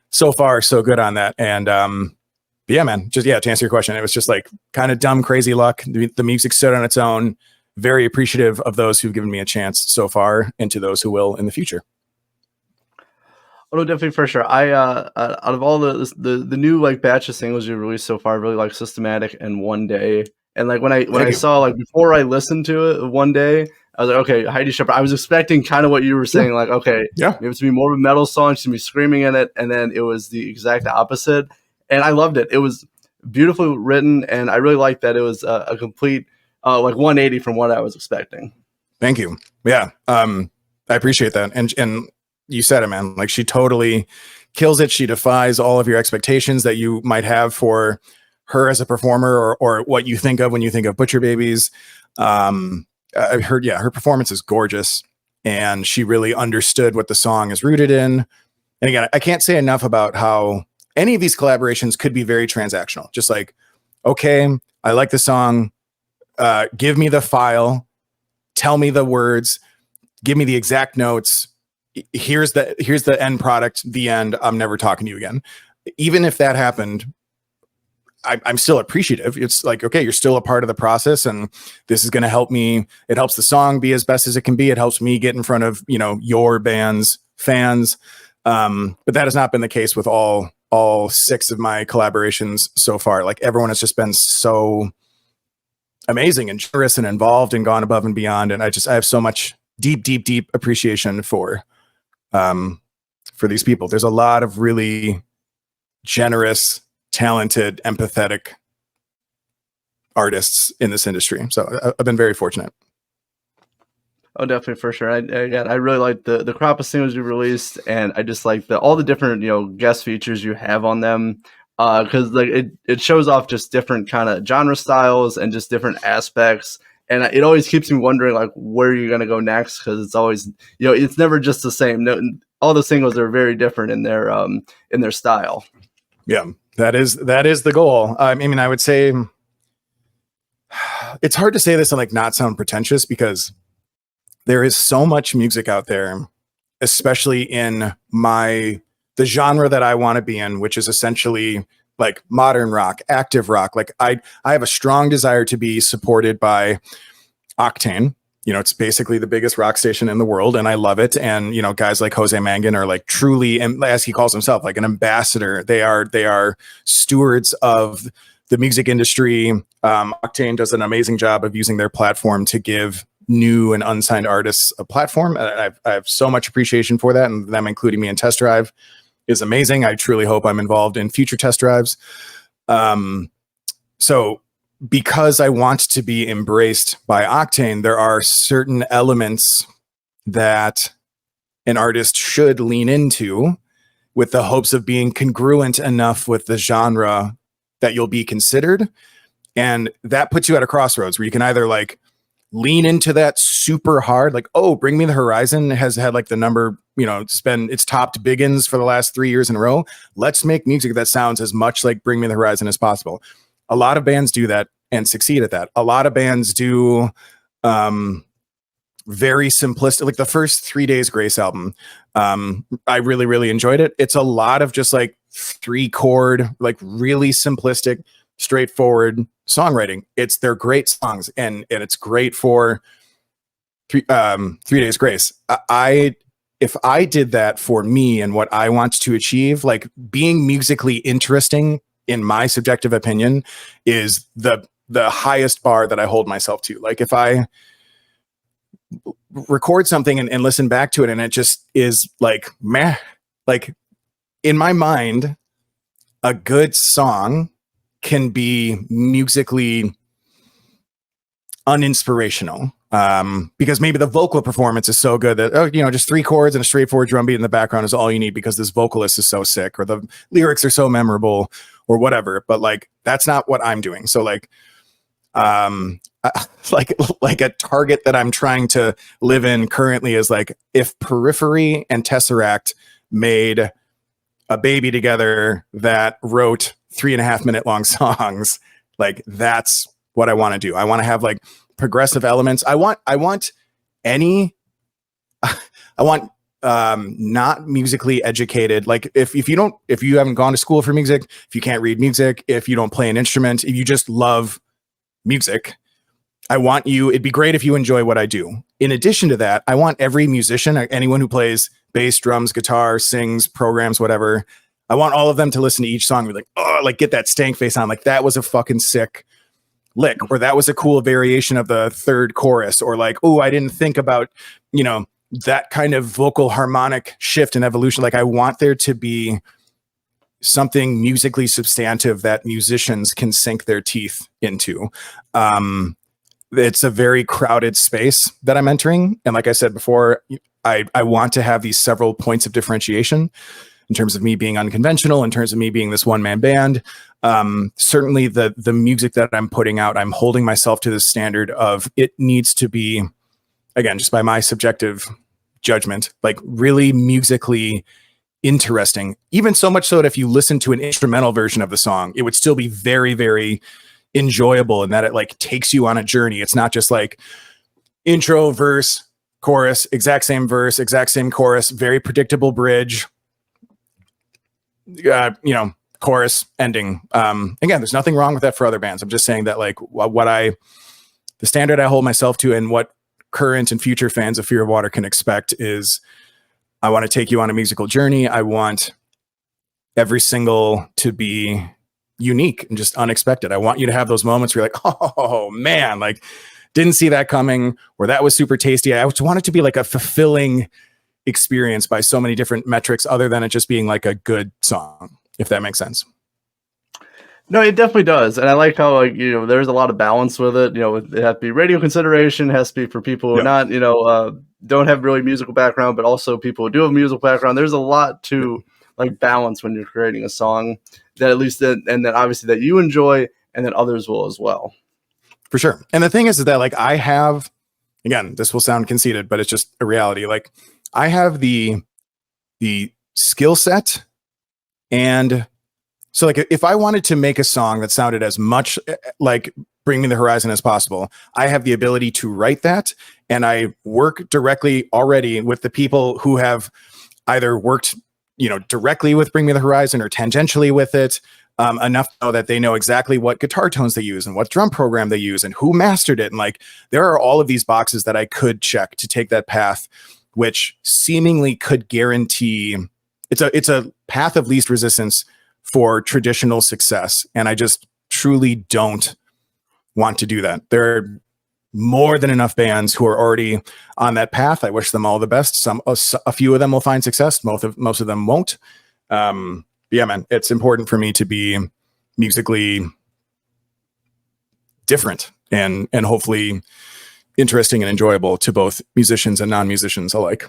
S2: so far so good on that. And yeah, man, to answer your question, it was just like kind of dumb, crazy luck. The music stood on its own. Very appreciative of those who've given me a chance so far and to those who will in the future.
S1: Oh, no, definitely for sure. I out of all the new like batch of singles you released so far, I really like Systematic and One Day. And like when I saw like before I listened to it One Day, I was like, okay, Heidi Shepherd. I was expecting kind of what you were saying, like, okay, maybe it's gonna be more of a metal song, she's gonna be screaming in it, and then it was the exact opposite. And I loved it. It was beautifully written, and I really liked that it was a complete like 180 from what I was expecting.
S2: Thank you. Yeah, I appreciate that. And you said it, man. Like she totally kills it. She defies all of your expectations that you might have for her as a performer or what you think of when you think of Butcher Babies. I heard, her performance is gorgeous and she really understood what the song is rooted in. And again, I can't say enough about how any of these collaborations could be very transactional. Just like, okay, I like the song. Give me the file, tell me the words, give me the exact notes. Here's the end product, the end. I'm never talking to you again. Even if that happened, I'm still appreciative. It's like, okay, you're still a part of the process and this is going to help me. It helps the song be as best as it can be. It helps me get in front of, your band's fans. But that has not been the case with all 6 of my collaborations so far. Like everyone has just been so amazing and generous and involved and gone above and beyond. And I have so much deep appreciation for these people. There's a lot of really generous, talented, empathetic artists in this industry. So I've been very fortunate.
S1: Oh, definitely for sure. I really like the crop of singles you released, and I just like all the different guest features you have on them. Because like it shows off just different kind of genre styles and just different aspects, and it always keeps me wondering like where you're gonna go next, because it's always it's never just the same. No, all the singles are very different in their style.
S2: Yeah, that is the goal. I mean, I would say it's hard to say this and like not sound pretentious because there is so much music out there, especially in the genre that I want to be in, which is essentially like modern rock, active rock. Like I have a strong desire to be supported by Octane. It's basically the biggest rock station in the world and I love it. And, guys like Jose Mangan are like truly, and as he calls himself, like an ambassador. They are stewards of the music industry. Octane does an amazing job of using their platform to give new and unsigned artists a platform. And I have so much appreciation for that. And them including me in Test Drive is amazing. I truly hope I'm involved in future test drives. So because I want to be embraced by Octane, there are certain elements that an artist should lean into with the hopes of being congruent enough with the genre that you'll be considered. And that puts you at a crossroads where you can either like lean into that super hard, like, oh, Bring Me the Horizon has had like the number, it's topped Biggins for the last 3 years in a row. Let's make music that sounds as much like Bring Me the Horizon as possible. a lot of bands do that and succeed at that. A lot of bands do very simplistic, like the first 3 Days Grace album. I really, really enjoyed it. It's a lot of just like 3-chord, like really simplistic, straightforward songwriting. They're great songs, and it's great for 3 Days Grace. If I did that for me and what I want to achieve, like being musically interesting, in my subjective opinion, is the highest bar that I hold myself to. Like if I record something and listen back to it and it just is like meh, like in my mind, a good song can be musically uninspirational, because maybe the vocal performance is so good that, just 3 chords and a straightforward drum beat in the background is all you need because this vocalist is so sick, or the lyrics are so memorable, or whatever. But like that's not what I'm doing. So like like a target that I'm trying to live in currently is like, if Periphery and Tesseract made a baby together that wrote 3.5 minute long songs, like that's what I want to do. I want to have like progressive elements. I want not musically educated. Like if you haven't gone to school for music, if you can't read music, if you don't play an instrument, if you just love music, it'd be great if you enjoy what I do. In addition to that, I want every musician, anyone who plays bass, drums, guitar, sings, programs, whatever, I want all of them to listen to each song and be like, oh, like get that stank face on. Like that was a fucking sick lick, or that was a cool variation of the third chorus, or like, oh, I didn't think about, that kind of vocal harmonic shift and evolution. Like I want there to be something musically substantive that musicians can sink their teeth into. It's a very crowded space that I'm entering. And like I said before, I want to have these several points of differentiation in terms of me being unconventional, in terms of me being this one-man band. Certainly the music that I'm putting out, I'm holding myself to the standard of it needs to be, again, just by my subjective judgment, like really musically interesting. Even so much so that if you listen to an instrumental version of the song, it would still be very, very enjoyable, and that it like takes you on a journey. It's not just like intro, verse, chorus, exact same verse, exact same chorus, very predictable bridge, chorus, ending. Again, there's nothing wrong with that for other bands. I'm just saying that like the standard I hold myself to and what current and future fans of Fear of Water can expect is I want to take you on a musical journey. I want every single to be unique and just unexpected. I want you to have those moments where you're like, oh man, like didn't see that coming, or that was super tasty. I just want it to be like a fulfilling experience by so many different metrics other than it just being like a good song, if that makes sense.
S1: No, it definitely does. And I like how, like, there's a lot of balance with it. It has to be radio consideration, has to be for people who are not, don't have really musical background, but also people who do have a musical background. There's a lot to like balance when you're creating a song that at least and then obviously that you enjoy and that others will as well.
S2: For sure. And the thing is that like I have, again, this will sound conceited, but it's just a reality. Like I have the skill set, and so like if I wanted to make a song that sounded as much like Bring Me the Horizon as possible, I have the ability to write that, and I work directly already with the people who have either worked directly with Bring Me the Horizon or tangentially with it, enough to know that they know exactly what guitar tones they use and what drum program they use and who mastered it. And like, there are all of these boxes that I could check to take that path, which seemingly could guarantee it's a path of least resistance for traditional success. And I just truly don't want to do that. There are more than enough bands who are already on that path. I wish them all the best. A few of them will find success. Most of them won't. Yeah, man, it's important for me to be musically different and hopefully interesting and enjoyable to both musicians and non-musicians alike.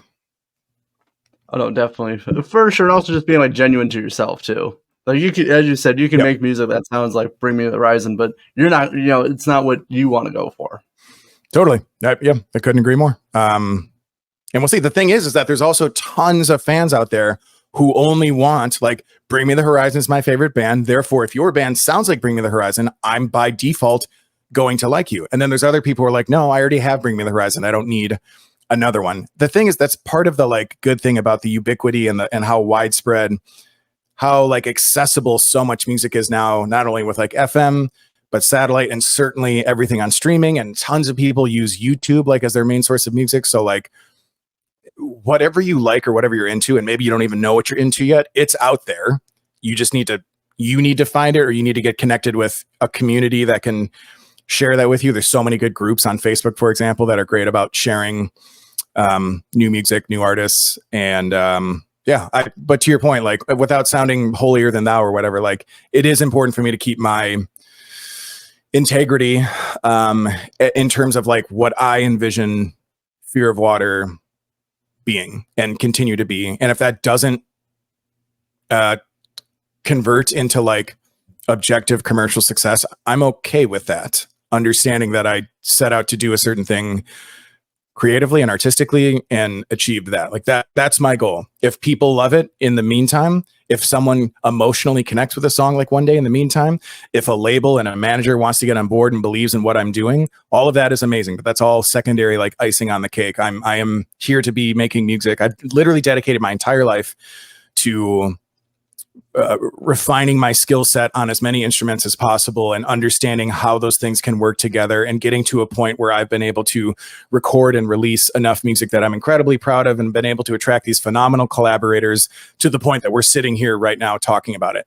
S1: Oh no, definitely for sure. And also just being like genuine to yourself too. Like you can, as you said, you can make music that sounds like Bring Me the Horizon, but you're not. It's not what you want to go for.
S2: Totally. I couldn't agree more. And we'll see. The thing is that there's also tons of fans out there who only want like Bring Me the Horizon is my favorite band. Therefore, if your band sounds like Bring Me the Horizon, I'm by default going to like you. And then there's other people who are like, no, I already have Bring Me the Horizon. I don't need another one. The thing is, that's part of the like good thing about the ubiquity and how widespread, how like accessible so much music is now, not only with like FM, but satellite, and certainly everything on streaming. And tons of people use YouTube like as their main source of music. So like whatever you like or whatever you're into, and maybe you don't even know what you're into yet, it's out there. You just need to find it, or you need to get connected with a community that can share that with you. There's so many good groups on Facebook, for example, that are great about sharing new music, new artists. And but to your point, like without sounding holier than thou or whatever, like it is important for me to keep my integrity in terms of like what I envision Fear of Water being and continue to be. And if that doesn't convert into like objective commercial success, I'm okay with that, understanding that I set out to do a certain thing creatively and artistically and achieved that. Like that's my goal. If people love it in the meantime, if someone emotionally connects with a song like one day in the meantime, if a label and a manager wants to get on board and believes in what I'm doing, all of that is amazing. But that's all secondary, like icing on the cake. I am here to be making music. I've literally dedicated my entire life to refining my skill set on as many instruments as possible and understanding how those things can work together, and getting to a point where I've been able to record and release enough music that I'm incredibly proud of, and been able to attract these phenomenal collaborators to the point that we're sitting here right now talking about it.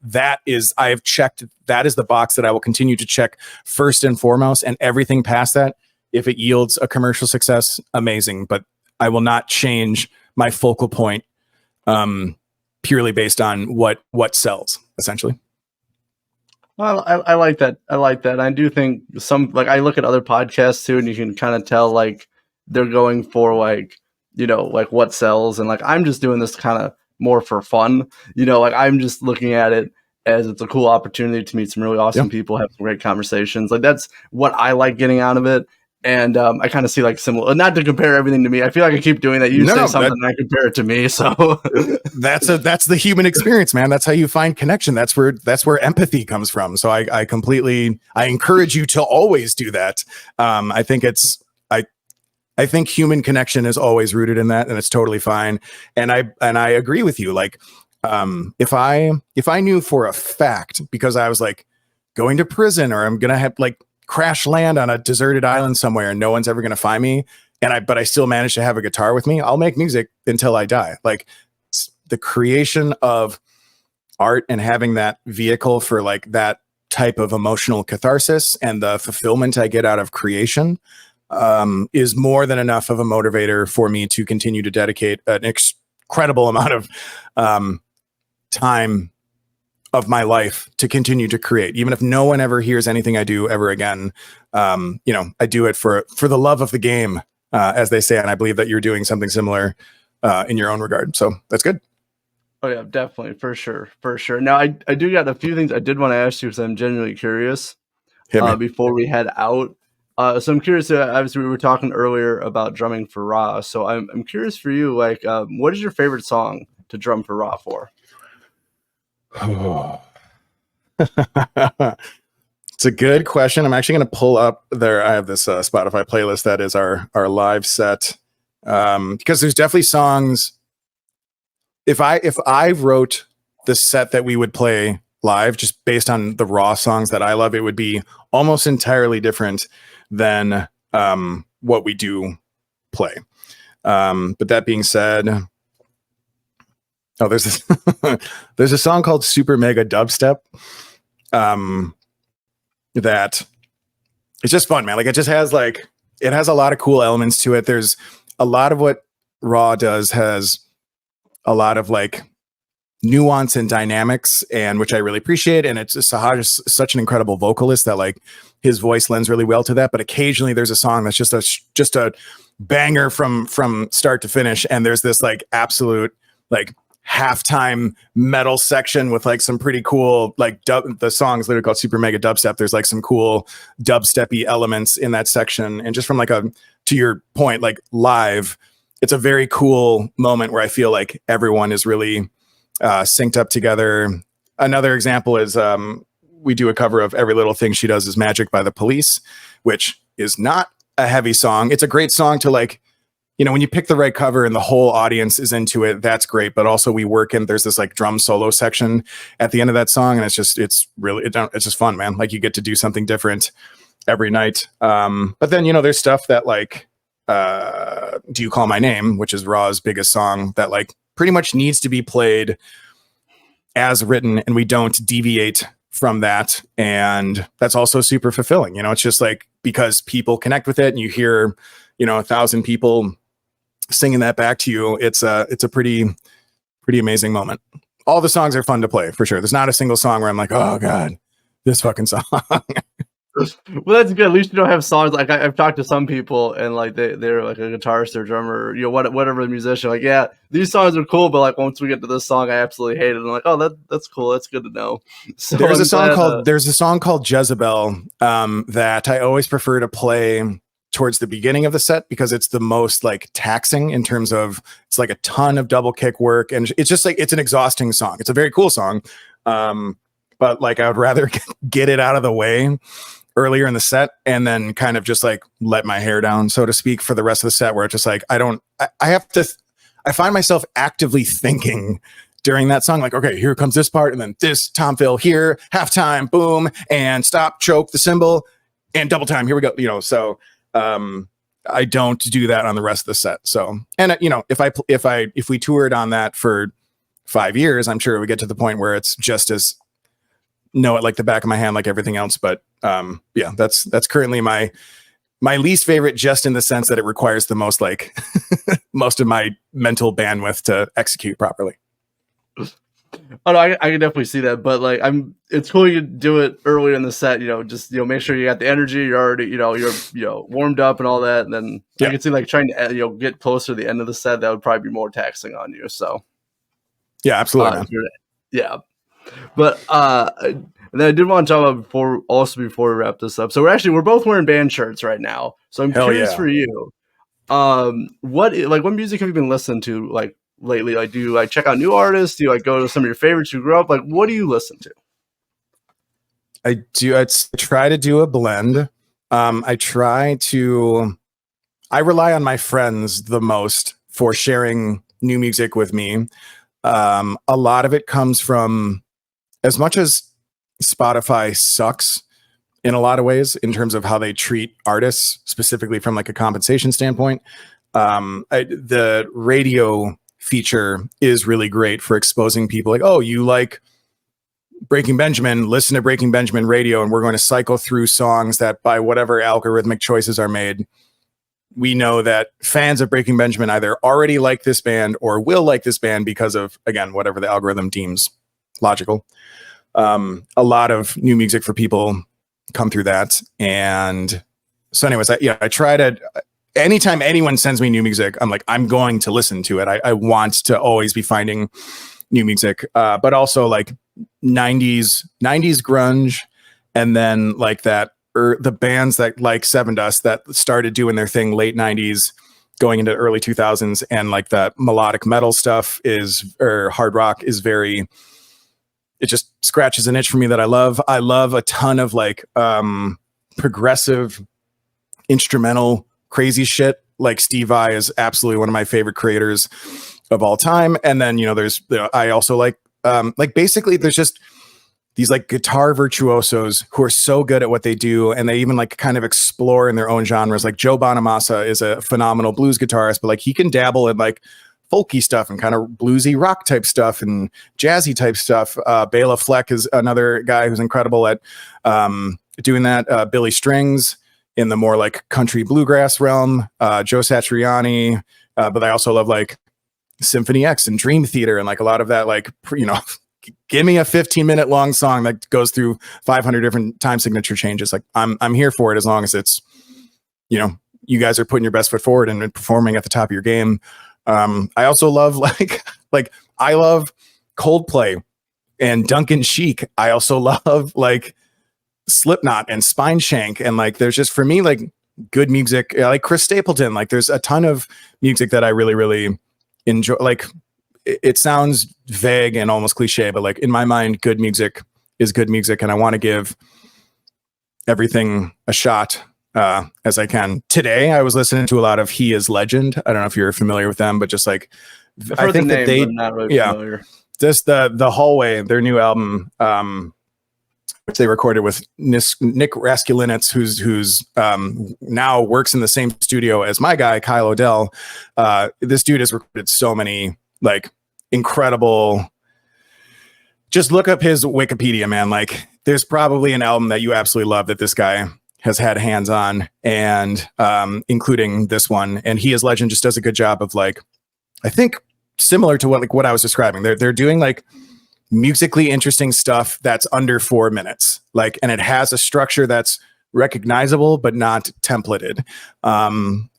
S2: I have checked, that is the box that I will continue to check first and foremost, and everything past that, if it yields a commercial success, amazing, but I will not change my focal point purely based on what sells, essentially.
S1: Well, I like that. I like that. I do think I look at other podcasts too, and you can kind of tell like they're going for like, like what sells. And like, I'm just doing this kind of more for fun, like I'm just looking at it as it's a cool opportunity to meet some really awesome people, have some great conversations. Like that's what I like getting out of it. And I kind of see like similar, not to compare everything to me. I feel like I keep doing that. You say something and I compare it to me. So
S2: that's the human experience, man. That's how you find connection. That's where empathy comes from. So I encourage you to always do that. I think human connection is always rooted in that, and it's totally fine. And I agree with you. Like, if I knew for a fact, because I was like going to prison, or I'm going to have like crash land on a deserted island somewhere and no one's ever going to find me, but I still manage to have a guitar with me, I'll make music until I die. Like the creation of art and having that vehicle for like that type of emotional catharsis and the fulfillment I get out of creation is more than enough of a motivator for me to continue to dedicate an incredible amount of time of my life to continue to create, even if no one ever hears anything I do ever again. I do it for the love of the game, as they say, and I believe that you're doing something similar in your own regard. So that's good.
S1: Oh yeah, definitely, for sure. Now I do got a few things I did want to ask you because I'm genuinely curious before we head out. So I'm curious. Obviously, we were talking earlier about drumming for Ra. So I'm curious for you. Like, what is your favorite song to drum for Ra for?
S2: It's a good question. I'm actually going to pull up there. I have this Spotify playlist that is our live set, because there's definitely songs. If I wrote the set that we would play live just based on the raw songs that I love, it would be almost entirely different than what we do play. But that being said, there's this there's a song called Super Mega Dubstep that it's just fun, man. Like it has a lot of cool elements to it. There's a lot of what Raw does has a lot of like nuance and dynamics, and which I really appreciate. And it's Sahaj is such an incredible vocalist that like his voice lends really well to that. But occasionally there's a song that's just a banger from start to finish, and there's this like absolute like halftime metal section with like some pretty cool like the song's literally called Super Mega Dubstep. There's like some cool dubsteppy elements in that section, and just from like to your point, like live, it's a very cool moment where I feel like everyone is really synced up together. Another example is we do a cover of Every Little Thing She Does Is Magic by The Police, which is not a heavy song. It's a great song to like, you know, when you pick the right cover and the whole audience is into it, that's great. But also we work in, there's this like drum solo section at the end of that song. And it's just fun, man. Like you get to do something different every night. But then, you know, there's stuff that like, Do You Call My Name, which is Raw's biggest song, that like pretty much needs to be played as written, and we don't deviate from that. And that's also super fulfilling. You know, it's just like, because people connect with it and you hear, you know, 1,000 people singing that back to you. It's a pretty amazing moment. All the songs are fun to play for sure. There's not a single song where I'm like, oh God, this fucking song.
S1: Well, that's good. At least you don't have songs like I've talked to some people and like they're like a guitarist or drummer, you know, whatever the musician. Like, yeah, these songs are cool, but like once we get to this song, I absolutely hate it. I'm like, oh, that's cool. That's good to know. So
S2: there's a song called Jezebel that I always prefer to play towards the beginning of the set because it's the most like taxing in terms of it's like a ton of double kick work, and it's just like it's an exhausting song. It's a very cool song, but like I would rather get it out of the way earlier in the set and then kind of just like let my hair down, so to speak, for the rest of the set, where it's just like I find myself actively thinking during that song, like, okay, here comes this part, and then this tom fill here, halftime, boom, and stop, choke the cymbal, and double time, here we go, you know. So I don't do that on the rest of the set. So, and you know, if we toured on that for 5 years, I'm sure we get to the point where it's just as know it like the back of my hand, like everything else. But yeah, that's currently my least favorite, just in the sense that it requires the most like most of my mental bandwidth to execute properly.
S1: Oh no, I can definitely see that, but like it's cool you do it earlier in the set, you know, just, you know, make sure you got the energy, you're already, you're warmed up and all that, and then I can see like trying to, you know, get closer to the end of the set, that would probably be more taxing on you. So
S2: yeah, absolutely.
S1: Yeah. But and then I did want to talk about before we wrap this up. So we're both wearing band shirts right now. So I'm curious for you, what music have you been listening to like lately? Like, do you like check out new artists? Do you like go to some of your favorites you grew up? Like, what do you listen to?
S2: I try to do a blend. I rely on my friends the most for sharing new music with me. A lot of it comes from, as much as Spotify sucks in a lot of ways in terms of how they treat artists, specifically from like a compensation standpoint, the radio feature is really great for exposing people. Like, oh, you like Breaking Benjamin, listen to Breaking Benjamin radio, and we're going to cycle through songs that by whatever algorithmic choices are made, we know that fans of Breaking Benjamin either already like this band or will like this band because of, again, whatever the algorithm deems logical. A lot of new music for people come through that. And so anyways, I try to, anytime anyone sends me new music, I'm like, I'm going to listen to it. I want to always be finding new music, but also like 90s grunge. And then like that, the bands that like Seven Dust that started doing their thing late 90s going into early 2000s, and like that melodic metal stuff or hard rock is very, it just scratches an itch for me that I love. I love a ton of like progressive instrumental crazy shit. Like Steve Vai is absolutely one of my favorite creators of all time. And then, you know, I also like basically there's just these like guitar virtuosos who are so good at what they do, and they even like kind of explore in their own genres. Like Joe Bonamassa is a phenomenal blues guitarist, but like he can dabble in like folky stuff and kind of bluesy rock type stuff and jazzy type stuff. Bela Fleck is another guy who's incredible at doing that. Billy Strings in the more like country bluegrass realm. Joe Satriani, but I also love like Symphony X and Dream Theater and like a lot of that, like, you know, give me a 15-minute long song that goes through 500 different time signature changes. Like I'm here for it, as long as it's, you know, you guys are putting your best foot forward and performing at the top of your game. I also love like I love Coldplay and Duncan Sheik. I also love like Slipknot and Spineshank, and like there's just, for me, like good music, like Chris Stapleton. Like there's a ton of music that I really, really enjoy. Like it sounds vague and almost cliche, but like in my mind, good music is good music, and I want to give everything a shot as I can. Today, I was listening to a lot of He Is Legend. I don't know if you're familiar with them, but just like
S1: I think the name, that I'm not really familiar.
S2: Just the Hallway, their new album, which they recorded with Nick Raskulinecz, who's now works in the same studio as my guy Kyle O'Dell. This dude has recorded so many like incredible. Just look up his Wikipedia, man. Like, there's probably an album that you absolutely love that this guy has had hands on, and including this one. And He Is Legend just does a good job of like, I think similar to what I was describing. They're doing like musically interesting stuff that's under 4 minutes, like, and it has a structure that's recognizable but not templated.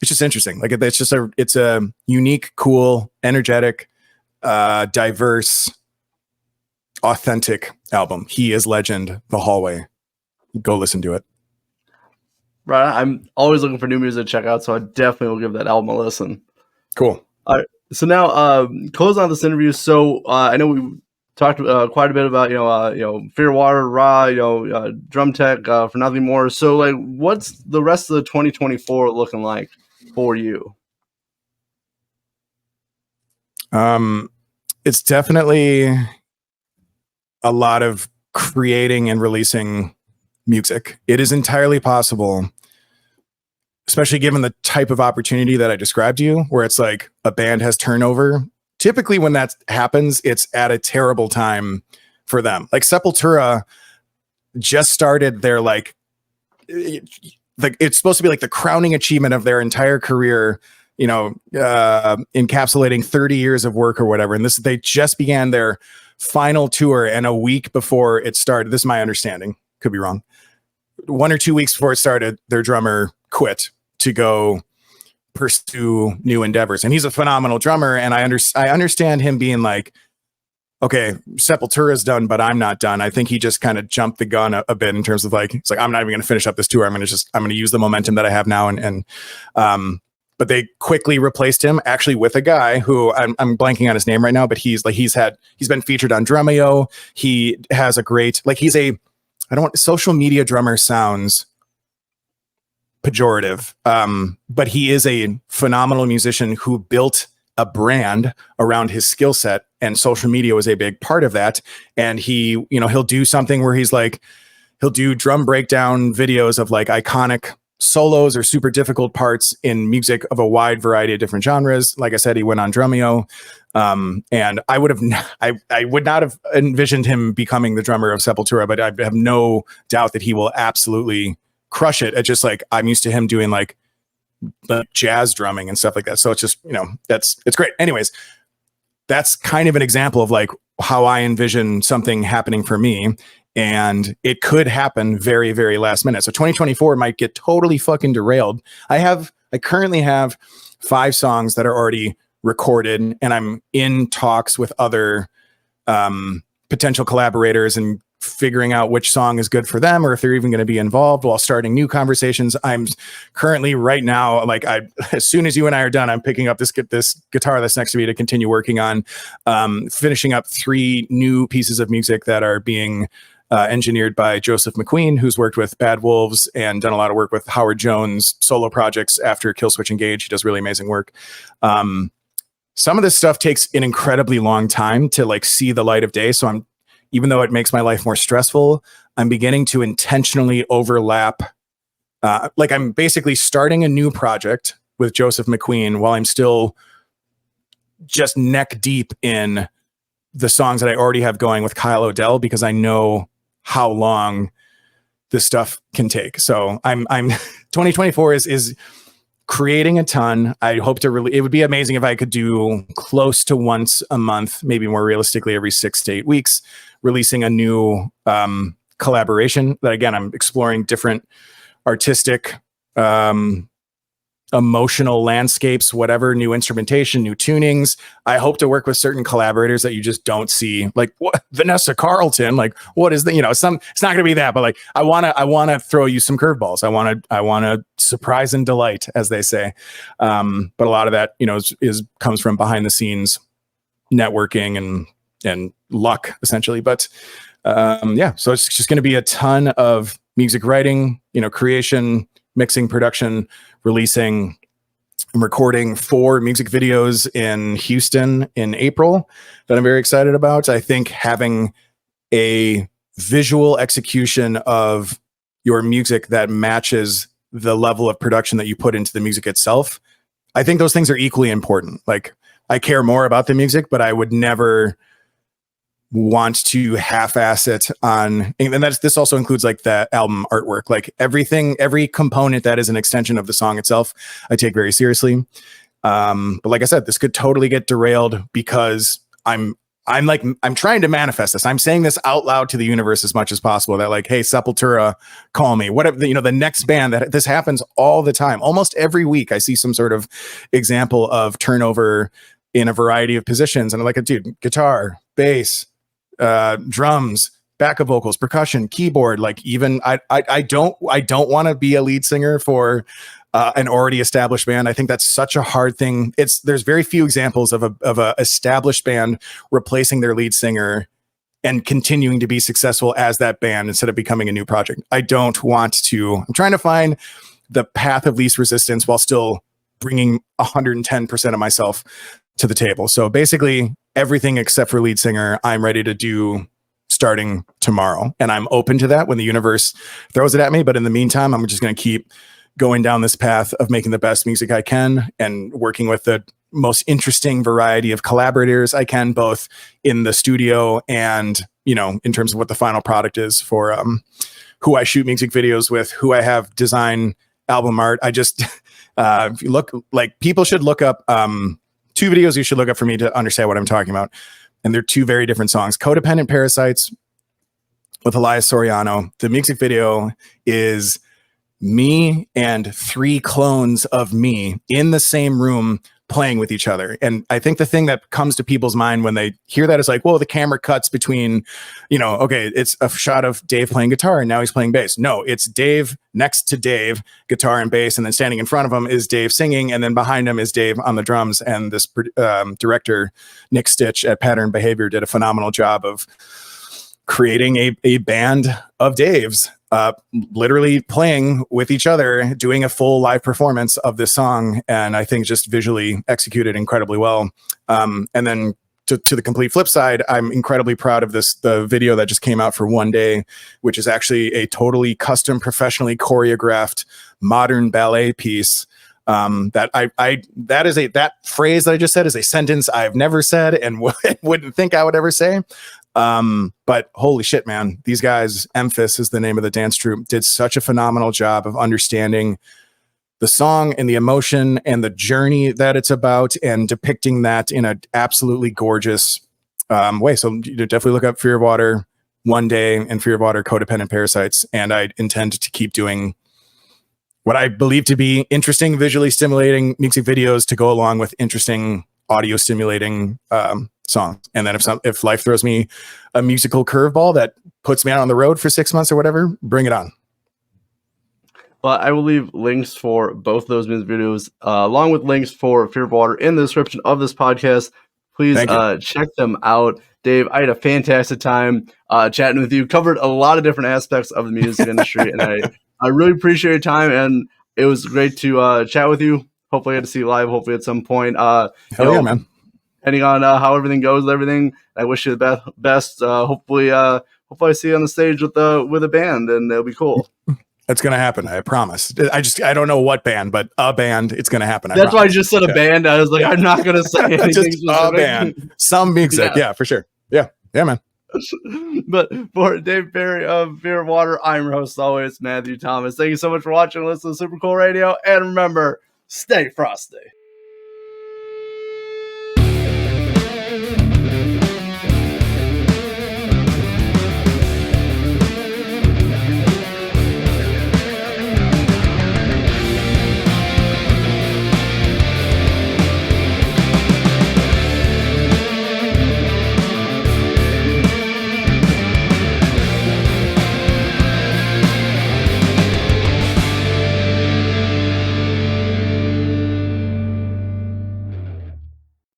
S2: It's just interesting. Like, it's a unique, cool, energetic, diverse, authentic album. He Is Legend, The Hallway. Go listen to it.
S1: Right, I'm always looking for new music to check out, so I definitely will give that album a listen.
S2: Cool.
S1: All right. So now, close on this interview. So I know we talked quite a bit about Fear Water, Raw, Drum Tech, For Nothing More. So like, what's the rest of the 2024 looking like for you?
S2: It's definitely a lot of creating and releasing music. It is entirely possible, especially given the type of opportunity that I described to you, where it's like a band has turnover. Typically when that happens, it's at a terrible time for them. Like Sepultura just started their it's supposed to be like the crowning achievement of their entire career, encapsulating 30 years of work or whatever. And they just began their final tour, and a week before it started, this is my understanding, could be wrong, 1 or 2 weeks before it started, their drummer quit to go pursue new endeavors. And he's a phenomenal drummer, and I understand him being like, okay, Sepultura's done, but I'm not done. I think he just kind of jumped the gun a bit in terms of like, it's like, I'm not even going to finish up this tour. I'm going to use the momentum that I have now. But they quickly replaced him actually with a guy who I'm blanking on his name right now, but he's been featured on Drumeo. He has a great, social media drummer sounds pejorative. But he is a phenomenal musician who built a brand around his skill set, and social media was a big part of that. And he, he'll do something where he'll do drum breakdown videos of like iconic solos or super difficult parts in music of a wide variety of different genres. Like I said, he went on Drumeo. And I would not have envisioned him becoming the drummer of Sepultura, but I have no doubt that he will absolutely crush it. It's just like, I'm used to him doing like the jazz drumming and stuff like that. So it's just, it's great. Anyways, that's kind of an example of like how I envision something happening for me. And it could happen very, very last minute. So 2024 might get totally fucking derailed. I currently have 5 songs that are already recorded, and I'm in talks with other potential collaborators and figuring out which song is good for them, or if they're even going to be involved, while starting new conversations. I'm currently right now, like as soon as you and I are done, I'm picking up this guitar that's next to me to continue working on finishing up 3 new pieces of music that are being engineered by Joseph McQueen, who's worked with Bad Wolves and done a lot of work with Howard Jones solo projects after Killswitch Engage. He does really amazing work. Some of this stuff takes an incredibly long time to like see the light of day. So even though it makes my life more stressful, I'm beginning to intentionally overlap. I'm basically starting a new project with Joseph McQueen while I'm still just neck deep in the songs that I already have going with Kyle O'Dell, because I know how long this stuff can take. So I'm 2024 is creating a ton. I hope to it would be amazing if I could do close to once a month, maybe more realistically every 6 to 8 weeks, releasing a new collaboration that, again, I'm exploring different artistic, emotional landscapes, whatever, new instrumentation, new tunings. I hope to work with certain collaborators that you just don't see, like what, Vanessa Carlton, like what is the, it's not going to be that, but like, I want to throw you some curveballs. I want to surprise and delight, as they say. But a lot of that, comes from behind the scenes, networking and luck essentially. But yeah, so it's just going to be a ton of music writing, creation, mixing, production, releasing. I'm recording 4 music videos in Houston in April that I'm very excited about. I think having a visual execution of your music that matches the level of production that you put into the music itself, I think those things are equally important. Like, I care more about the music, but I would never want to half-ass it on, and this also includes like the album artwork, like every component that is an extension of the song itself, I take very seriously. But like I said, this could totally get derailed because I'm trying to manifest this. I'm saying this out loud to the universe as much as possible, that like, hey, Sepultura, call me. Whatever, the next band, that this happens all the time. Almost every week I see some sort of example of turnover in a variety of positions. And I'm like, dude, guitar, bass, drums, backup vocals, percussion, keyboard. Like, even I don't want to be a lead singer for an already established band. I think that's such a hard thing. There's very few examples of a established band replacing their lead singer and continuing to be successful as that band instead of becoming a new project. I don't want to. I'm trying to find the path of least resistance while still bringing 110% of myself to the table. So basically everything except for lead singer, I'm ready to do starting tomorrow. And I'm open to that when the universe throws it at me. But in the meantime, I'm just going to keep going down this path of making the best music I can and working with the most interesting variety of collaborators I can, both in the studio and, in terms of what the final product is for who I shoot music videos with, who I have design album art. I just, if you look, like, people should look up 2 videos you should look up for me to understand what I'm talking about. And they're 2 very different songs. Codependent Parasites with Elias Soriano. The music video is me and 3 clones of me in the same room playing with each other. And I think the thing that comes to people's mind when they hear that is like, well, the camera cuts between, okay, it's a shot of Dave playing guitar and now he's playing bass. No, it's Dave next to Dave, guitar and bass, and then standing in front of him is Dave singing, and then behind him is Dave on the drums. And this director, Nick Stitch at Pattern Behavior, did a phenomenal job of creating a band of Daves, literally playing with each other, doing a full live performance of this song. And I think just visually executed incredibly well. And then to the complete flip side, I'm incredibly proud of the video that just came out for One Day, which is actually a totally custom, professionally choreographed modern ballet piece. That phrase that I just said is a sentence I've never said and wouldn't think I would ever say. But holy shit, man, these guys, Memphis is the name of the dance troupe, did such a phenomenal job of understanding the song and the emotion and the journey that it's about and depicting that in an absolutely gorgeous way. So you definitely look up Fear of Water, One Day, and Fear of Water, Codependent Parasites. And I intend to keep doing what I believe to be interesting, visually stimulating music videos to go along with interesting audio stimulating songs. And then if life throws me a musical curveball that puts me out on the road for 6 months or whatever, bring it on.
S1: Well, I will leave links for both those music videos, along with links for Fear of Water in the description of this podcast. Please check them out. Dave, I had a fantastic time chatting with you. Covered a lot of different aspects of the music industry, and I really appreciate your time, and it was great to chat with you. Hopefully I get to see you live, hopefully at some point.
S2: Hell yeah, man.
S1: Depending on how everything goes, everything, I wish you the best. Hopefully I see you on the stage with a band, and it'll be cool.
S2: It's gonna happen. I promise. I don't know what band, but a band. It's gonna happen.
S1: That's why I just said a band. I was like, I'm not gonna say anything.
S2: Just a band. Some music. Yeah, for sure. Yeah, man.
S1: But for Dave Perry of Fear of Water, I'm your host always, Matthew Thomas. Thank you so much for watching and listening to Super Cool Radio. And remember, stay frosty.